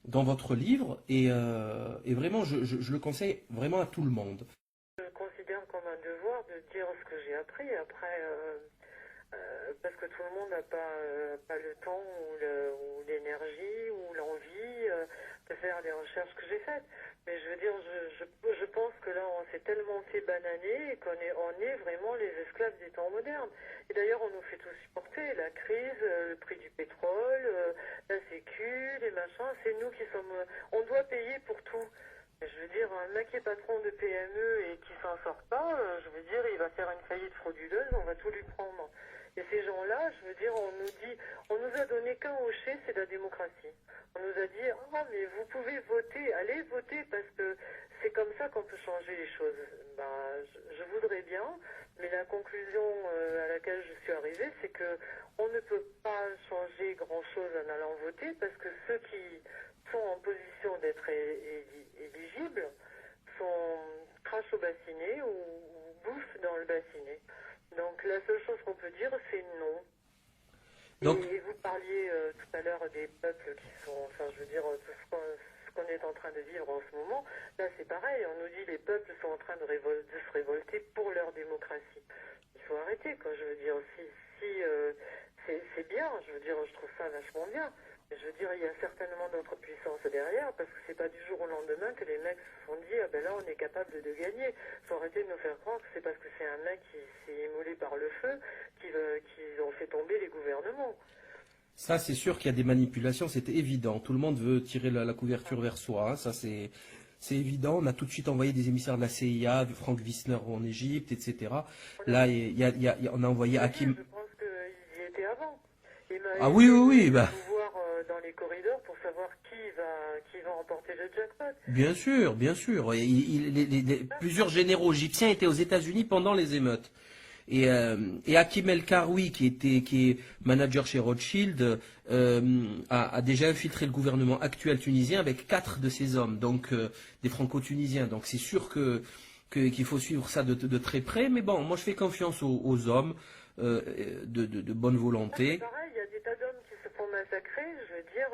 votre livre et vraiment je le conseille vraiment à tout le monde. Je considère comme un devoir de dire ce que j'ai appris. Après, parce que tout le monde n'a pas le temps ou l'énergie ou l'envie de faire les recherches que j'ai faites. Mais je veux dire, je pense que là, on s'est tellement fait bananer qu'on est vraiment les esclaves des temps modernes. Et d'ailleurs, on nous fait tout supporter. La la crise, le prix du pétrole, la sécu, les machins, c'est nous qui sommes... on doit payer pour tout. Je veux dire, un mec qui est patron de PME et qui s'en sort pas, je veux dire, il va faire une faillite frauduleuse, on va tout lui prendre. Et ces gens-là, je veux dire, on nous a donné qu'un hocher, c'est la démocratie. On nous a dit, ah mais vous pouvez voter, allez voter parce que c'est comme ça qu'on peut changer les choses. Ben, je voudrais bien, mais la conclusion à laquelle je suis arrivée, c'est que on ne peut pas changer grand-chose en allant voter parce que ceux qui sont en position d'être éligibles sont crachent au bassinet ou bouffent dans le bassinet. Donc la seule chose qu'on peut dire, c'est non. Donc, Et vous parliez tout à l'heure des peuples qui sont, enfin je veux dire, tout ce qu'on est en train de vivre en ce moment, là c'est pareil, on nous dit les peuples sont en train de se révolter pour leur démocratie. Il faut arrêter, quoi, je veux dire, c'est bien, je veux dire, je trouve ça vachement bien. Mais je veux dire, il y a certainement d'autres puissances derrière, parce que c'est pas du jour au lendemain que les mecs se sont dit, ah ben là on est capable de gagner. Faut arrêter de nous faire croire que c'est parce que c'est un mec qui s'est immolé par le feu qu'ils ont fait tomber les gouvernements. ça, c'est sûr qu'il y a des manipulations, c'est évident. Tout le monde veut tirer la couverture vers soi, hein, ça c'est évident. On a tout de suite envoyé des émissaires de la CIA, de Frank Wissner en Égypte, etc. Là, on a envoyé Hakim. Je pense qu'ils y étaient avant. Ah oui, oui, oui, bah. Voir dans les corridors pour savoir qui va remporter le jackpot. Bien sûr, bien sûr. Et plusieurs généraux égyptiens étaient aux États-Unis pendant les émeutes. Et Hakim El Karoui, qui est manager chez Rothschild, a déjà infiltré le gouvernement actuel tunisien avec 4 de ses hommes, donc des franco-tunisiens. Donc c'est sûr qu'il faut suivre ça de très près. Mais bon, moi je fais confiance aux hommes de bonne volonté. C'est pareil, il y a des tas d'hommes qui se font massacrer, je veux dire,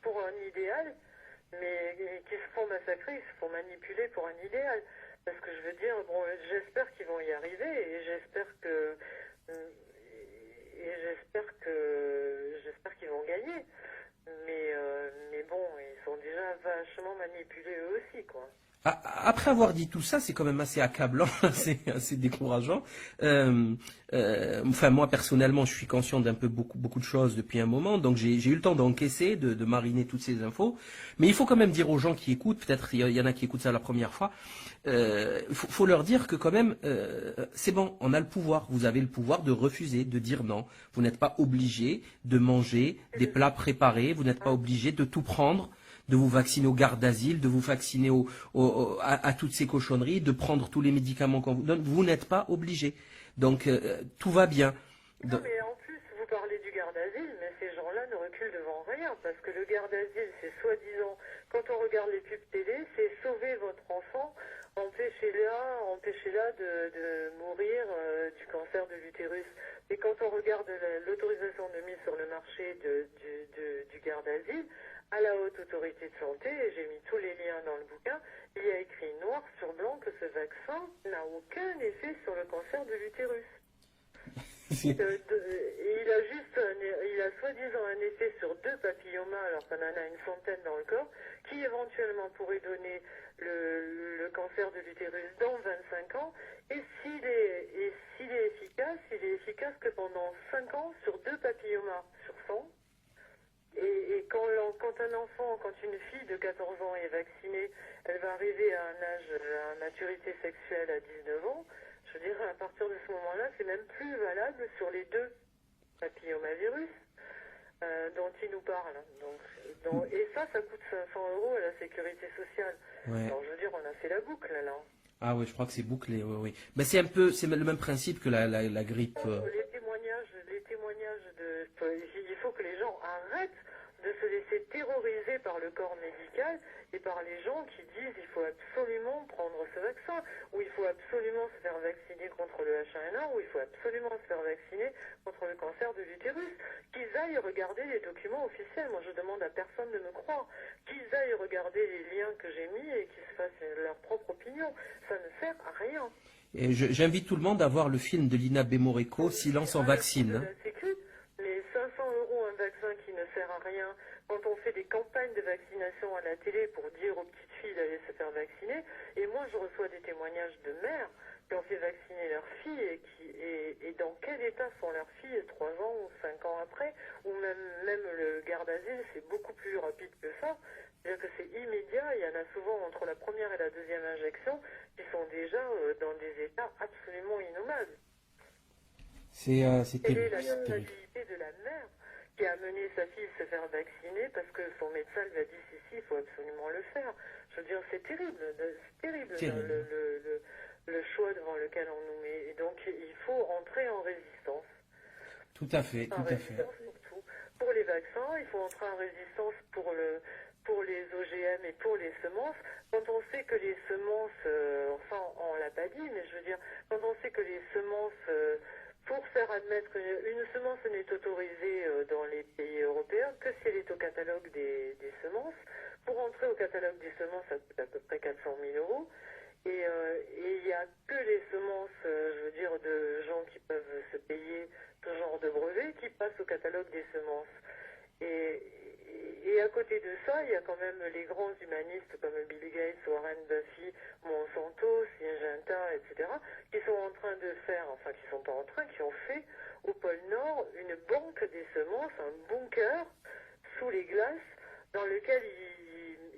pour un idéal, mais qui se font massacrer, ils se font manipuler pour un idéal. Parce que je veux dire, bon, j'espère qu'ils vont y arriver et j'espère qu'ils vont gagner. Mais bon, ils sont déjà vachement manipulés eux aussi, quoi. Après avoir dit tout ça, c'est quand même assez accablant, assez décourageant. Enfin, moi personnellement, je suis conscient d'un peu beaucoup de choses depuis un moment, donc j'ai eu le temps d'encaisser, de mariner toutes ces infos. Mais il faut quand même dire aux gens qui écoutent, peut-être il y en a qui écoutent ça la première fois, faut leur dire que quand même, c'est bon, on a le pouvoir. Vous avez le pouvoir de refuser, de dire non. Vous n'êtes pas obligé de manger des plats préparés, vous n'êtes pas obligé de tout prendre, de vous vacciner aux gardes d'asile, de vous vacciner à toutes ces cochonneries, de prendre tous les médicaments qu'on vous donne. Vous n'êtes pas obligé. Donc, tout va bien. Non, mais en plus, vous parlez du garde d'asile, mais ces gens-là ne reculent devant rien, parce que le garde d'asile, c'est soi-disant, quand on regarde les pubs télé, c'est sauver votre enfant, empêchez-la de mourir du cancer de l'utérus. Et quand on regarde l'autorisation de mise sur le marché du garde d'asile, à la haute autorité de santé, et j'ai mis tous les liens dans le bouquin, il y a écrit noir sur blanc que ce vaccin n'a aucun effet sur le cancer de l'utérus. Il a soi-disant un effet sur 2 papillomas, alors qu'on en a une centaine dans le corps, qui éventuellement pourrait donner le cancer de l'utérus dans 25 ans. Et s'il est efficace, il est efficace que pendant 5 ans sur 2 papillomas sur 100. Et quand un enfant, quand une fille de 14 ans est vaccinée, elle va arriver à un âge, à maturité sexuelle à 19 ans, je veux dire, à partir de ce moment-là, c'est même plus valable sur les 2 papillomavirus dont il nous parle. Et ça coûte 500 € à la sécurité sociale. Ouais. Alors je veux dire, on a fait la boucle là. Ah oui, je crois que c'est bouclé, oui. Ben, c'est le même principe que la grippe. Les témoignages il faut que les gens arrêtent de se laisser terroriser par le corps médical et par les gens qui disent il faut absolument prendre ce vaccin, ou il faut absolument se faire vacciner contre le H1N1, ou il faut absolument se faire vacciner contre le cancer de l'utérus. Qu'ils aillent regarder les documents officiels. Moi, je demande à personne de me croire. Qu'ils aillent regarder les liens que j'ai mis et qu'ils se fassent leur propre opinion. Ça ne sert à rien. Et j'invite tout le monde à voir le film de Lina Bemoreco, Silence en vaccine. Mais 500 € un vaccin qui ne sert à rien, quand on fait des campagnes de vaccination à la télé pour dire aux petites filles d'aller se faire vacciner, et moi je reçois des témoignages de mères qui ont fait vacciner leurs filles et dans quel état sont leurs filles 3 ans ou 5 ans après, ou même le garde asile, c'est beaucoup plus rapide que ça. C'est-à-dire que c'est immédiat, il y en a souvent entre la première et la deuxième injection qui sont déjà dans des états absolument innommables. C'est Quelle est terrible. la C'est terrible. culpabilité de la mère qui a amené sa fille se faire vacciner parce que son médecin lui a dit si, il faut absolument le faire. Je veux dire, c'est terrible, Terrible. le choix devant lequel on nous met. Et donc, il faut entrer en résistance. Tout à fait, tout En à fait. résistance surtout. Pour les vaccins, il faut entrer en résistance pour les OGM et pour les semences. Quand on sait que les semences, enfin on l'a pas dit, mais je veux dire, quand on sait que les semences, pour faire admettre qu'une semence n'est autorisée dans les pays européens que si elle est au catalogue des semences, pour entrer au catalogue des semences, ça coûte à peu près 400 000 euros. Et il n'y a que les semences, je veux dire, de gens qui peuvent se payer ce genre de brevet qui passent au catalogue des semences. Et à côté de ça, il y a quand même les grands humanistes comme Bill Gates, Warren Buffett, Monsanto, Syngenta, etc., qui sont en train de faire, enfin qui sont pas en train, qui ont fait au pôle Nord une banque des semences, un bunker sous les glaces dans lequel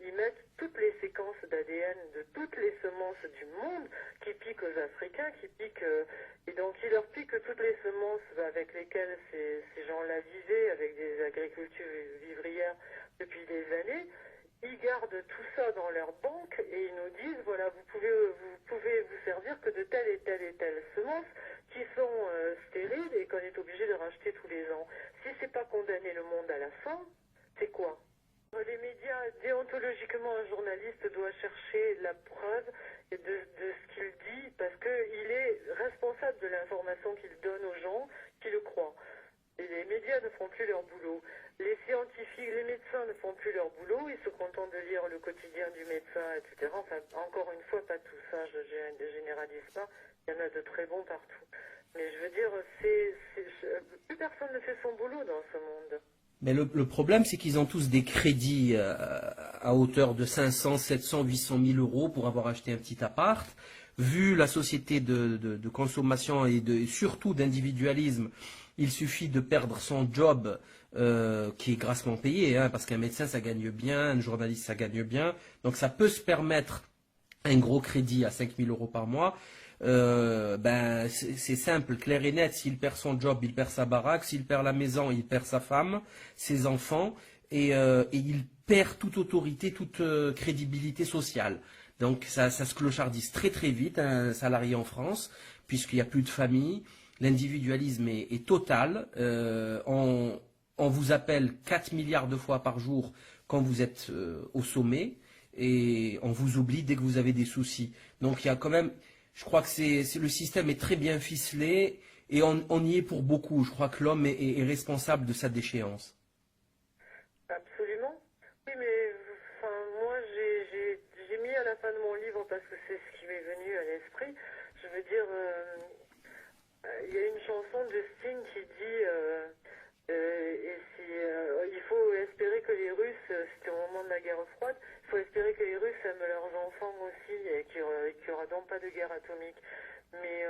ils mettent toutes les séquences d'ADN de toutes les semences du monde qui piquent aux Africains, qui piquent, et donc ils leur piquent toutes les semences avec lesquelles ces gens-là vivaient, avec des agricultures vivrières depuis des années. Ils gardent tout ça dans leur banque et ils nous disent, voilà, vous pouvez vous servir que de telle et telle et telle semence qui sont stériles et qu'on est obligé de racheter tous les ans. Si c'est pas condamner le monde à la faim, c'est quoi? Les médias, déontologiquement, un journaliste doit chercher la preuve de ce qu'il dit parce qu'il est responsable de l'information qu'il donne aux gens qui le croient. Et les médias ne font plus leur boulot. Les scientifiques, les médecins ne font plus leur boulot. Ils se contentent de lire le quotidien du médecin, etc. Enfin, encore une fois, pas tout ça, je ne généralise pas. Il y en a de très bons partout. Mais je veux dire, plus personne ne fait son boulot dans ce monde. Mais le problème, c'est qu'ils ont tous des crédits à hauteur de 500, 700, 800 000 euros pour avoir acheté un petit appart. Vu la société de consommation et surtout d'individualisme, il suffit de perdre son job qui est grassement payé, hein, parce qu'un médecin, ça gagne bien, un journaliste, ça gagne bien. Donc ça peut se permettre un gros crédit à 5 000 euros par mois. C'est simple, clair et net. S'il perd son job, il perd sa baraque. S'il perd la maison, il perd sa femme, ses enfants, et il perd toute autorité, toute crédibilité sociale. Donc ça se clochardise très très vite, un salarié en France, puisqu'il n'y a plus de famille. L'individualisme est total. On vous appelle 4 milliards de fois par jour quand vous êtes au sommet, et on vous oublie dès que vous avez des soucis. Donc il y a quand même... Je crois que le système est très bien ficelé et on y est pour beaucoup. Je crois que l'homme est responsable de sa déchéance. Absolument. Oui, mais enfin, moi, j'ai mis à la fin de mon livre, parce que c'est ce qui m'est venu à l'esprit, je veux dire, il y a une chanson de Sting qui dit il faut espérer que les Russes, c'était au moment de la guerre froide, il faut espérer que les Russes aiment leurs enfants aussi et qu'il n'y aura donc pas de guerre atomique. Mais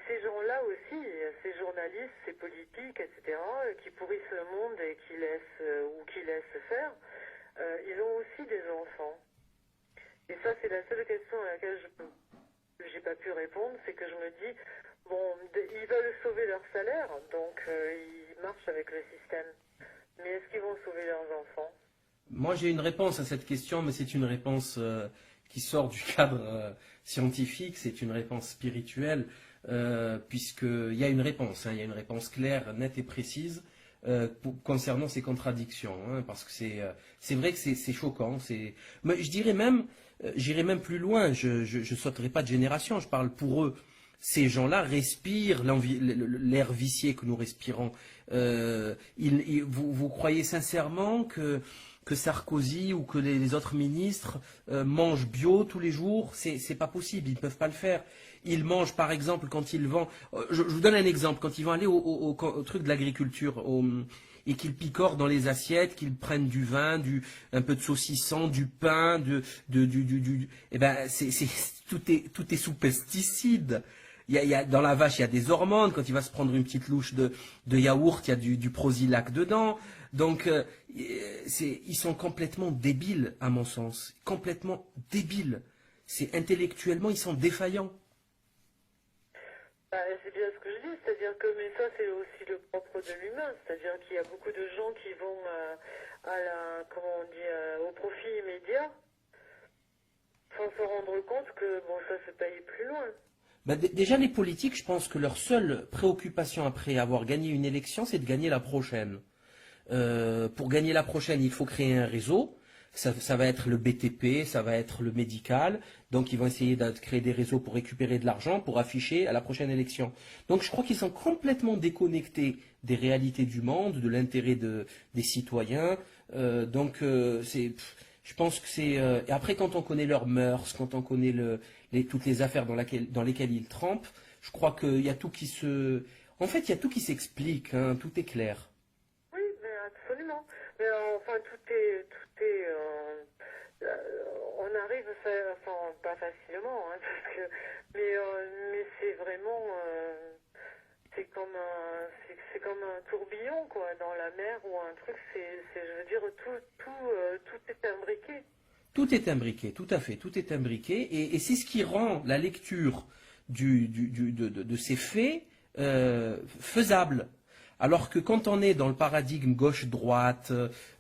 ces gens-là aussi, ces journalistes, ces politiques, etc., qui pourrissent le monde et qui laissent faire, ils ont aussi des enfants. Et ça, c'est la seule question à laquelle j'ai pas pu répondre, c'est que je me dis, bon, ils veulent sauver leur salaire, donc ils marchent avec le système. Mais est-ce qu'ils vont sauver leurs enfants? Moi, j'ai une réponse à cette question, mais c'est une réponse qui sort du cadre scientifique, c'est une réponse spirituelle, puisqu'il y a une réponse, hein, il y a une réponse claire, nette et précise concernant ces contradictions, hein, parce que c'est vrai que c'est choquant. Mais je dirais même, j'irai même plus loin, je sauterai pas de génération, je parle pour eux. Ces gens-là respirent l'air vicié que nous respirons. Vous croyez sincèrement que Sarkozy ou que les autres ministres mangent bio tous les jours? C'est pas possible, ils ne peuvent pas le faire. ils mangent, par exemple, quand ils vont. Je vous donne un exemple. Quand ils vont aller au truc de l'agriculture, et qu'ils picorent dans les assiettes, qu'ils prennent du vin, un peu de saucisson, du pain, eh ben, tout est sous pesticides. Dans la vache, il y a des hormones. Quand il va se prendre une petite louche de yaourt, il y a du Prosylac dedans. Donc, ils sont complètement débiles, à mon sens. Complètement débiles. Intellectuellement, ils sont défaillants. Bah, c'est bien ce que je dis, c'est-à-dire que, mais ça c'est aussi le propre de l'humain, c'est-à-dire qu'il y a beaucoup de gens qui vont comment on dit, au profit immédiat, sans se rendre compte que, bon, ça se paye plus loin. Ben, déjà, les politiques, je pense que leur seule préoccupation après avoir gagné une élection, c'est de gagner la prochaine. Pour gagner la prochaine, il faut créer un réseau. Ça va être le BTP, ça va être le médical. Donc, ils vont essayer de créer des réseaux pour récupérer de l'argent, pour afficher à la prochaine élection. Donc, je crois qu'ils sont complètement déconnectés des réalités du monde, de l'intérêt des citoyens. Je pense que c'est. Et après, quand on connaît leurs mœurs, quand on connaît toutes les affaires dans lesquelles ils trempent, je crois qu'il y a tout qui se. En fait, il y a tout qui s'explique, hein, tout est clair. Oui, mais absolument. Mais enfin, tout est on arrive à faire, enfin, pas facilement, hein, parce que, mais c'est vraiment, c'est comme un tourbillon, quoi, dans la mer ou un truc. Je veux dire, tout est imbriqué. Tout est imbriqué, tout à fait, tout est imbriqué, et c'est ce qui rend la lecture de ces faits faisable. Alors que quand on est dans le paradigme gauche-droite,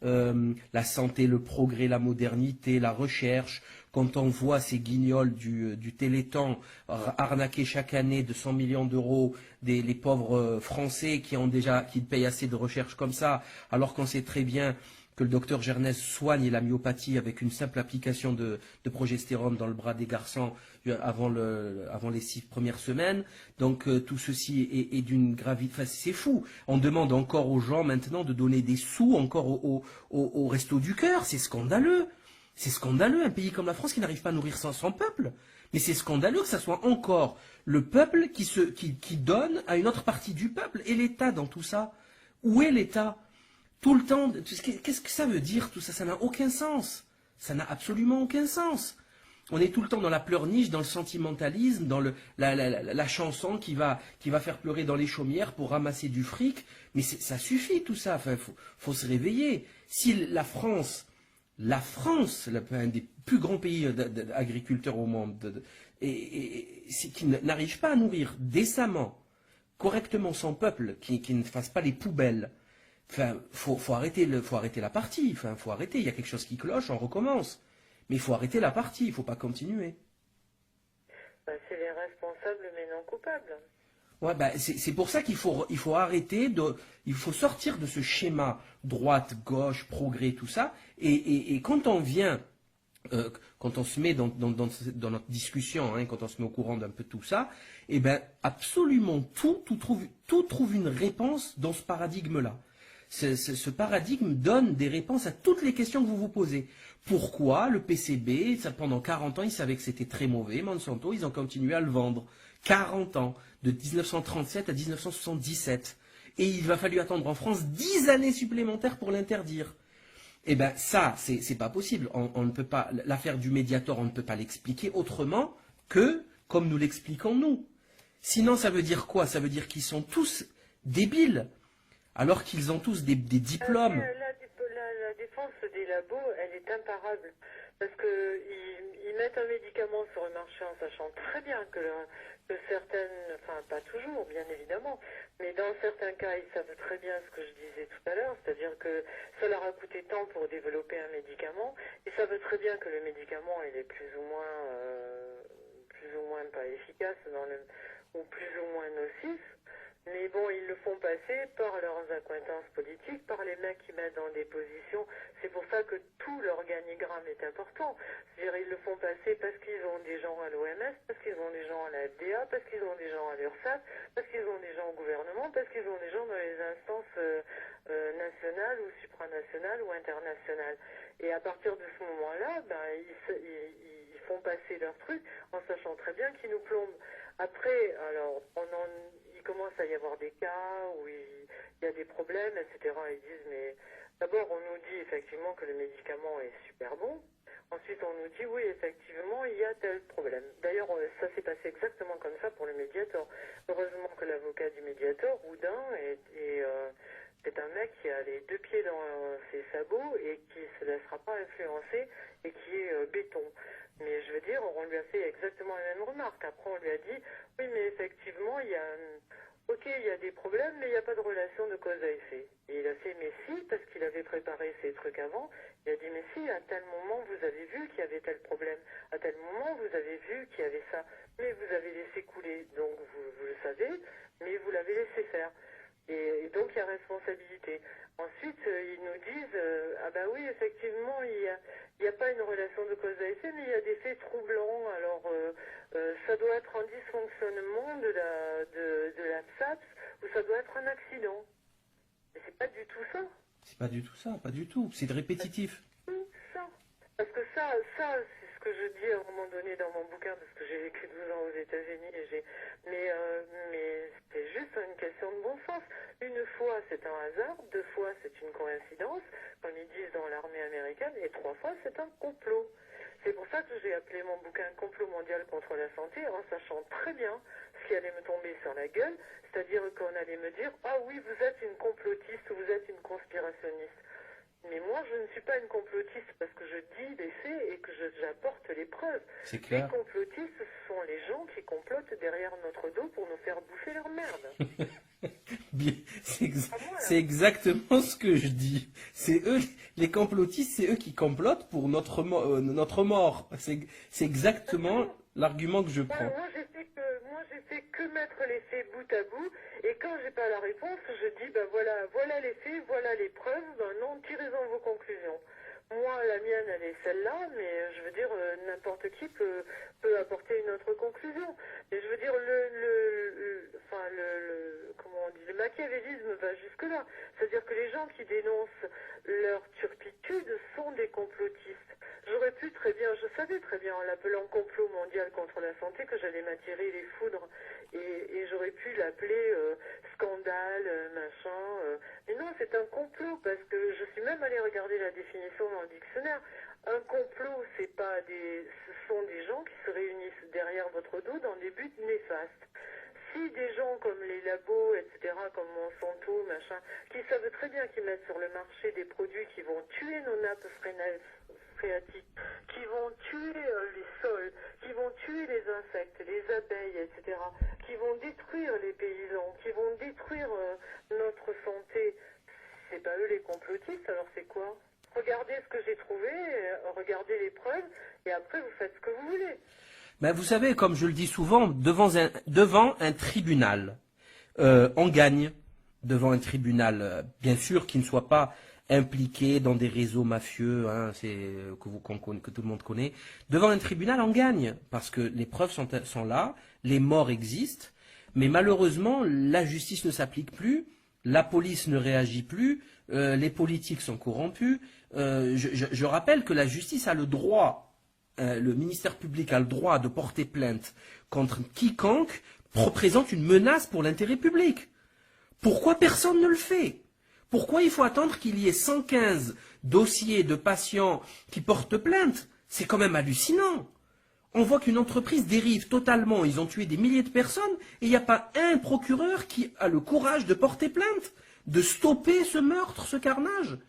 la santé, le progrès, la modernité, la recherche, quand on voit ces guignols du Téléthon arnaquer chaque année de 100 millions d'euros les pauvres Français qui payent assez de recherche comme ça, alors qu'on sait très bien que le docteur Gernès soigne la myopathie avec une simple application de progestérone dans le bras des garçons avant les 6 premières semaines. Donc tout ceci est d'une gravité. Enfin, c'est fou. On demande encore aux gens maintenant de donner des sous encore au Resto du Cœur. C'est scandaleux. C'est scandaleux, un pays comme la France qui n'arrive pas à nourrir son peuple. Mais c'est scandaleux que ce soit encore le peuple qui donne à une autre partie du peuple. Et l'État dans tout ça? Où est l'État? Tout le temps, qu'est-ce que ça veut dire tout ça? Ça n'a aucun sens. Ça n'a absolument aucun sens. On est tout le temps dans la pleurniche, dans le sentimentalisme, dans la chanson qui va faire pleurer dans les chaumières pour ramasser du fric. Mais ça suffit tout ça. Enfin, faut se réveiller. Si la France, un des plus grands pays agriculteurs au monde, qui n'arrive pas à nourrir décemment, correctement son peuple, qui ne fasse pas les poubelles. Enfin, faut arrêter la partie. Enfin, faut arrêter. Il y a quelque chose qui cloche, on recommence. Mais il faut arrêter la partie. Il faut pas continuer. Ben, c'est les responsables mais non coupables. Ouais, c'est pour ça qu'il faut arrêter il faut sortir de ce schéma droite, gauche, progrès, tout ça. Et quand on vient, quand on se met dans notre discussion, hein, quand on se met au courant d'un peu tout ça, eh ben absolument tout trouve une réponse dans ce paradigme-là. Ce paradigme donne des réponses à toutes les questions que vous vous posez. Pourquoi le PCB, pendant 40 ans, ils savaient que c'était très mauvais, Monsanto, ils ont continué à le vendre. 40 ans, de 1937 à 1977. Et il va fallu attendre en France 10 années supplémentaires pour l'interdire. Eh bien, ça, c'est pas possible. On ne peut pas, l'affaire du Mediator, on ne peut pas l'expliquer autrement que comme nous l'expliquons nous. Sinon, ça veut dire quoi? Ça veut dire qu'ils sont tous débiles. Alors qu'ils ont tous des diplômes. La défense des labos, elle est imparable. Parce qu'ils mettent un médicament sur le marché en sachant très bien que certaines, enfin pas toujours bien évidemment, mais dans certains cas ils savent très bien ce que je disais tout à l'heure, c'est-à-dire que ça leur a coûté tant pour développer un médicament, ils savent très bien que le médicament il est plus ou moins pas efficace ou plus ou moins nocif. Mais bon, ils le font passer par leurs accointances politiques, par les mecs qui mettent dans des positions. C'est pour ça que tout l'organigramme est important. C'est-à-dire, ils le font passer parce qu'ils ont des gens à l'OMS, parce qu'ils ont des gens à la FDA, parce qu'ils ont des gens à l'URSSAF, parce qu'ils ont des gens au gouvernement, parce qu'ils ont des gens dans les instances nationales ou supranationales ou internationales. Et à partir de ce moment-là, ben, ils font passer leur truc en sachant très bien qu'ils nous plombent. Après, alors, il commence à y avoir des cas où il y a des problèmes, etc. Ils disent, mais d'abord, on nous dit effectivement que le médicament est super bon. Ensuite, on nous dit, oui, effectivement, il y a tel problème. D'ailleurs, ça s'est passé exactement comme ça pour le Mediator. Heureusement que l'avocat du Mediator, Houdin, c'est un mec qui a les deux pieds dans ses sabots et qui se laissera pas influencer et qui est béton. Mais je veux dire, on lui a fait exactement la même remarque. Après, on lui a dit, oui, mais effectivement, ok, il y a des problèmes, mais il n'y a pas de relation de cause à effet. Et il a fait, mais si, parce qu'il avait préparé ses trucs avant, il a dit, mais si, à tel moment, vous avez vu qu'il y avait tel problème. À tel moment, vous avez vu qu'il y avait ça. Mais vous avez laissé couler. Donc, vous le savez, mais vous l'avez laissé faire. Et donc, il y a responsabilité. Ensuite, ils nous disent, ah bah oui, effectivement, il y a pas une relation de cause à effet, mais il y a des faits troublants. Alors, ça doit être un dysfonctionnement de la PSAPS ou ça doit être un accident. Mais c'est pas du tout ça. C'est pas du tout ça, pas du tout. C'est de répétitif. Tout ça. Parce que ça, c'est ce que je dis à un moment donné dans mon bouquin, parce que j'ai vécu 12 ans aux États-Unis, mais c'est juste une question de bon sens. Une fois, c'est un hasard, deux fois, c'est une coïncidence, comme ils disent dans l'armée américaine, et trois fois, c'est un complot. C'est pour ça que j'ai appelé mon bouquin Complot mondial contre la santé, en sachant très bien ce qui allait me tomber sur la gueule, c'est-à-dire qu'on allait me dire, ah oui, vous êtes une complotiste ou vous êtes une conspirationniste. Mais moi, je ne suis pas une complotiste parce que je dis des faits et que j'apporte les preuves. C'est clair. Les complotistes, ce sont les gens qui complotent derrière notre dos pour nous faire bouffer leur merde. Bien, Ah, voilà. c'est exactement ce que je dis. C'est eux, les complotistes, c'est eux qui complotent pour notre mort. C'est exactement l'argument que je Voilà, prends. moi, j'ai fait que mettre les faits bout à bout. Et quand j'ai pas la réponse, je dis, ben voilà les faits, voilà les preuves, ben non, tirez-en vos conclusions. Moi, la mienne, elle est celle-là, mais je veux dire, n'importe qui peut apporter une autre conclusion. Mais je veux dire, comment on dit, le machiavélisme va jusque-là. C'est-à-dire que les gens qui dénoncent leur turpitude sont des complotistes. J'aurais pu très bien, je savais très bien en l'appelant complot mondial contre la santé que j'allais m'attirer les foudres. Et j'aurais pu l'appeler scandale, machin. Mais non, c'est un complot parce que je suis même allée regarder la définition dans le dictionnaire. Un complot, ce sont des gens qui se réunissent derrière votre dos dans des buts néfastes. Si des gens comme les labos, etc., comme Monsanto, machin, qui savent très bien qu'ils mettent sur le marché des produits qui vont tuer nos nappes phréatiques, qui vont tuer les sols, qui vont tuer les insectes, les abeilles, etc., qui vont détruire les paysans, qui vont détruire notre santé, c'est pas eux les complotistes, alors c'est quoi? Regardez ce que j'ai trouvé, regardez les preuves, et après vous faites ce que vous voulez. Ben, vous savez, comme je le dis souvent, devant un tribunal, on gagne devant un tribunal, bien sûr, qui ne soit pas impliqué dans des réseaux mafieux, hein, que tout le monde connaît. Devant un tribunal, on gagne parce que les preuves sont là, les morts existent, mais malheureusement, la justice ne s'applique plus, la police ne réagit plus, les politiques sont corrompus. Je rappelle que la justice a le droit. Le ministère public a le droit de porter plainte contre quiconque représente une menace pour l'intérêt public. Pourquoi personne ne le fait? Pourquoi il faut attendre qu'il y ait 115 dossiers de patients qui portent plainte? C'est quand même hallucinant. On voit qu'une entreprise dérive totalement, ils ont tué des milliers de personnes et il n'y a pas un procureur qui a le courage de porter plainte, de stopper ce meurtre, ce carnage.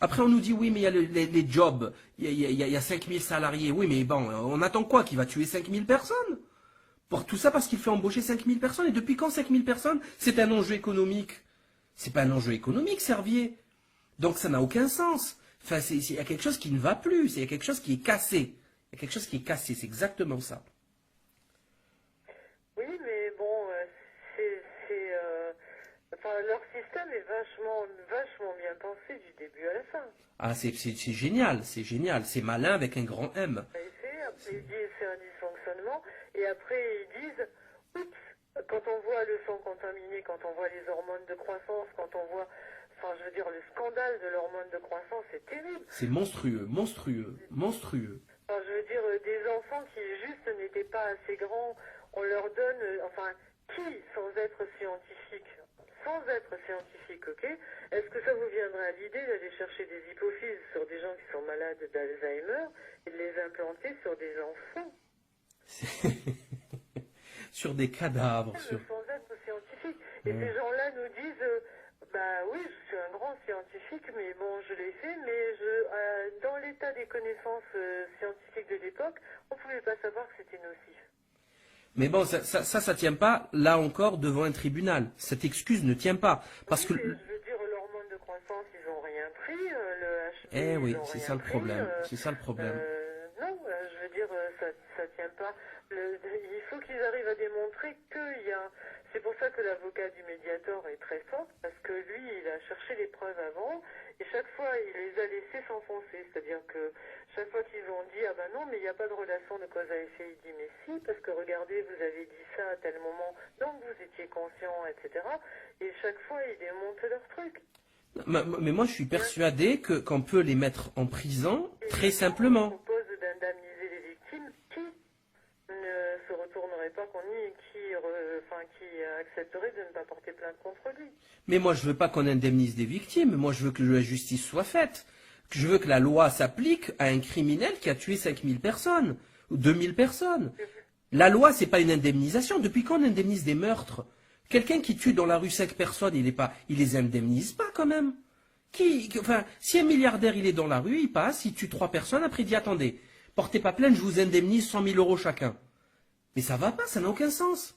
Après, on nous dit, oui, mais il y a les jobs, il y a 5000 salariés. Oui, mais bon, on attend quoi? Qu'il va tuer 5000 personnes? Pour tout ça parce qu'il fait embaucher 5000 personnes. Et depuis quand 5000 personnes? C'est un enjeu économique. C'est pas un enjeu économique, Servier. Donc ça n'a aucun sens. Enfin, il y a quelque chose qui ne va plus. Il y a quelque chose qui est cassé. Il y a quelque chose qui est cassé, c'est exactement ça. Oui, mais bon, leur système est vachement bien pensé du début à la fin. Ah, c'est génial, c'est malin avec un grand M. Après, ils disent c'est un dysfonctionnement, et après ils disent, oups, quand on voit le sang contaminé, quand on voit les hormones de croissance, quand on voit, je veux dire, le scandale de l'hormone de croissance, c'est terrible. C'est monstrueux. Je veux dire, des enfants qui juste n'étaient pas assez grands on leur donne, enfin, qui, sans être scientifique, ok, est-ce que ça vous viendrait à l'idée d'aller chercher des hypophyses sur des gens qui sont malades d'Alzheimer et de les implanter sur des enfants? Sur des cadavres, Sans être scientifique. Et ces gens-là nous disent, bah oui, je suis un grand scientifique, mais bon, je l'ai fait, mais dans l'état des connaissances scientifiques de l'époque, on ne pouvait pas savoir que c'était nocif. Mais bon, ça tient pas, là encore, devant un tribunal. Cette excuse ne tient pas. Parce que... Je veux dire, l'hormone de croissance, ils n'ont rien pris, le HB, Eh oui, ils n'ont c'est rien ça le pris, problème. C'est ça le problème. non, je veux dire, ça tient pas. Il faut qu'ils arrivent à démontrer qu'il y a... C'est pour ça que l'avocat du médiator est très fort, parce que lui, il a cherché les preuves avant, et chaque fois, il les a laissées s'enfoncer. C'est-à-dire que chaque fois qu'ils ont dit, ah ben non, mais il n'y a pas de relation de cause à effet, il dit, mais si, parce que regardez, vous avez dit ça à tel moment, donc vous étiez conscient, etc. Et chaque fois, ils démontent leur truc. Mais moi, je suis persuadé qu'on peut les mettre en prison Et très maintenant, simplement. on propose d'indemniser les victimes qui ne se retournerait pas contre lui et qui accepterait de ne pas porter plainte contre lui. Mais moi, je veux pas qu'on indemnise des victimes. Moi, je veux que la justice soit faite. Je veux que la loi s'applique à un criminel qui a tué 5000 personnes ou 2000 personnes. La loi, c'est pas une indemnisation. Depuis quand on indemnise des meurtres? Quelqu'un qui tue dans la rue 5 personnes, il les indemnise pas quand même. Enfin, si un milliardaire il est dans la rue, il passe, il tue 3 personnes, après il dit attendez, portez pas plainte, je vous indemnise 100 000 euros chacun. Mais ça va pas, ça n'a aucun sens.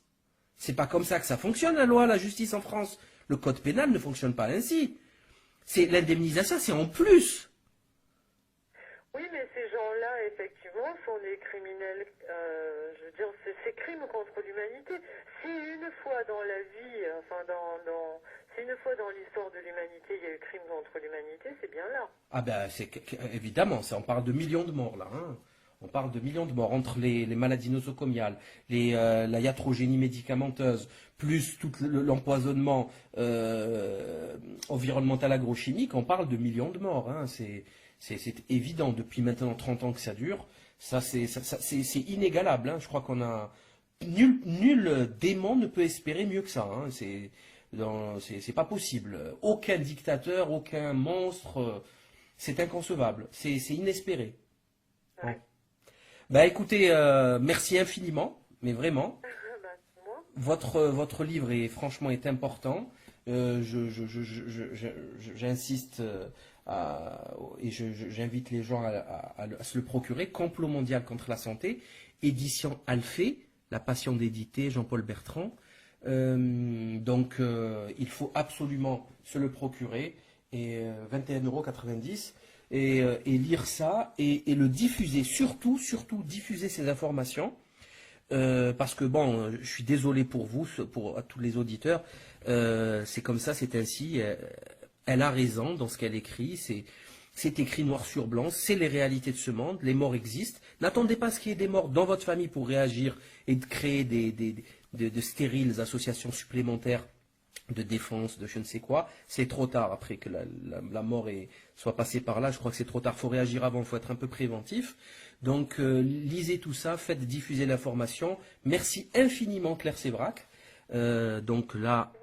C'est pas comme ça que ça fonctionne la loi, la justice en France. Le code pénal ne fonctionne pas ainsi. C'est l'indemnisation, c'est en plus. Oui, mais ces gens-là, effectivement, sont des criminels. Je veux dire, c'est crime contre l'humanité. Si une fois dans la vie, si une fois dans l'histoire de l'humanité, il y a eu crime contre l'humanité, c'est bien là. Ah ben, évidemment, on parle de millions de morts là. Hein. On parle de millions de morts entre les maladies nosocomiales, la iatrogénie médicamenteuse, plus tout l'empoisonnement environnemental agrochimique. On parle de millions de morts. Hein. C'est évident depuis maintenant 30 ans que ça dure. Ça, c'est inégalable. Hein. Je crois qu'on a nul démon ne peut espérer mieux que ça. Hein. C'est pas possible. Aucun dictateur, aucun monstre, c'est inconcevable. C'est inespéré. Ouais. Bah écoutez, merci infiniment, mais vraiment. Bah, c'est moi. Votre livre franchement est important. J'insiste et j'invite les gens à se le procurer. Complot mondial contre la santé, édition Alphée, La passion d'éditer, Jean-Paul Bertrand. Donc il faut absolument se le procurer et 21,90 € et lire ça et le diffuser, surtout diffuser ces informations. Parce que bon, je suis désolé pour vous, pour tous les auditeurs, c'est comme ça, c'est ainsi. Elle a raison dans ce qu'elle écrit. C'est écrit noir sur blanc. C'est les réalités de ce monde. Les morts existent. N'attendez pas ce qu'il y ait des morts dans votre famille pour réagir et de créer de stériles associations supplémentaires de défense, de je ne sais quoi. C'est trop tard après que la mort soit passée par là. Je crois que c'est trop tard. Il faut réagir avant. Il faut être un peu préventif. Donc, lisez tout ça, faites diffuser l'information. Merci infiniment Claire Sévrac. Donc là,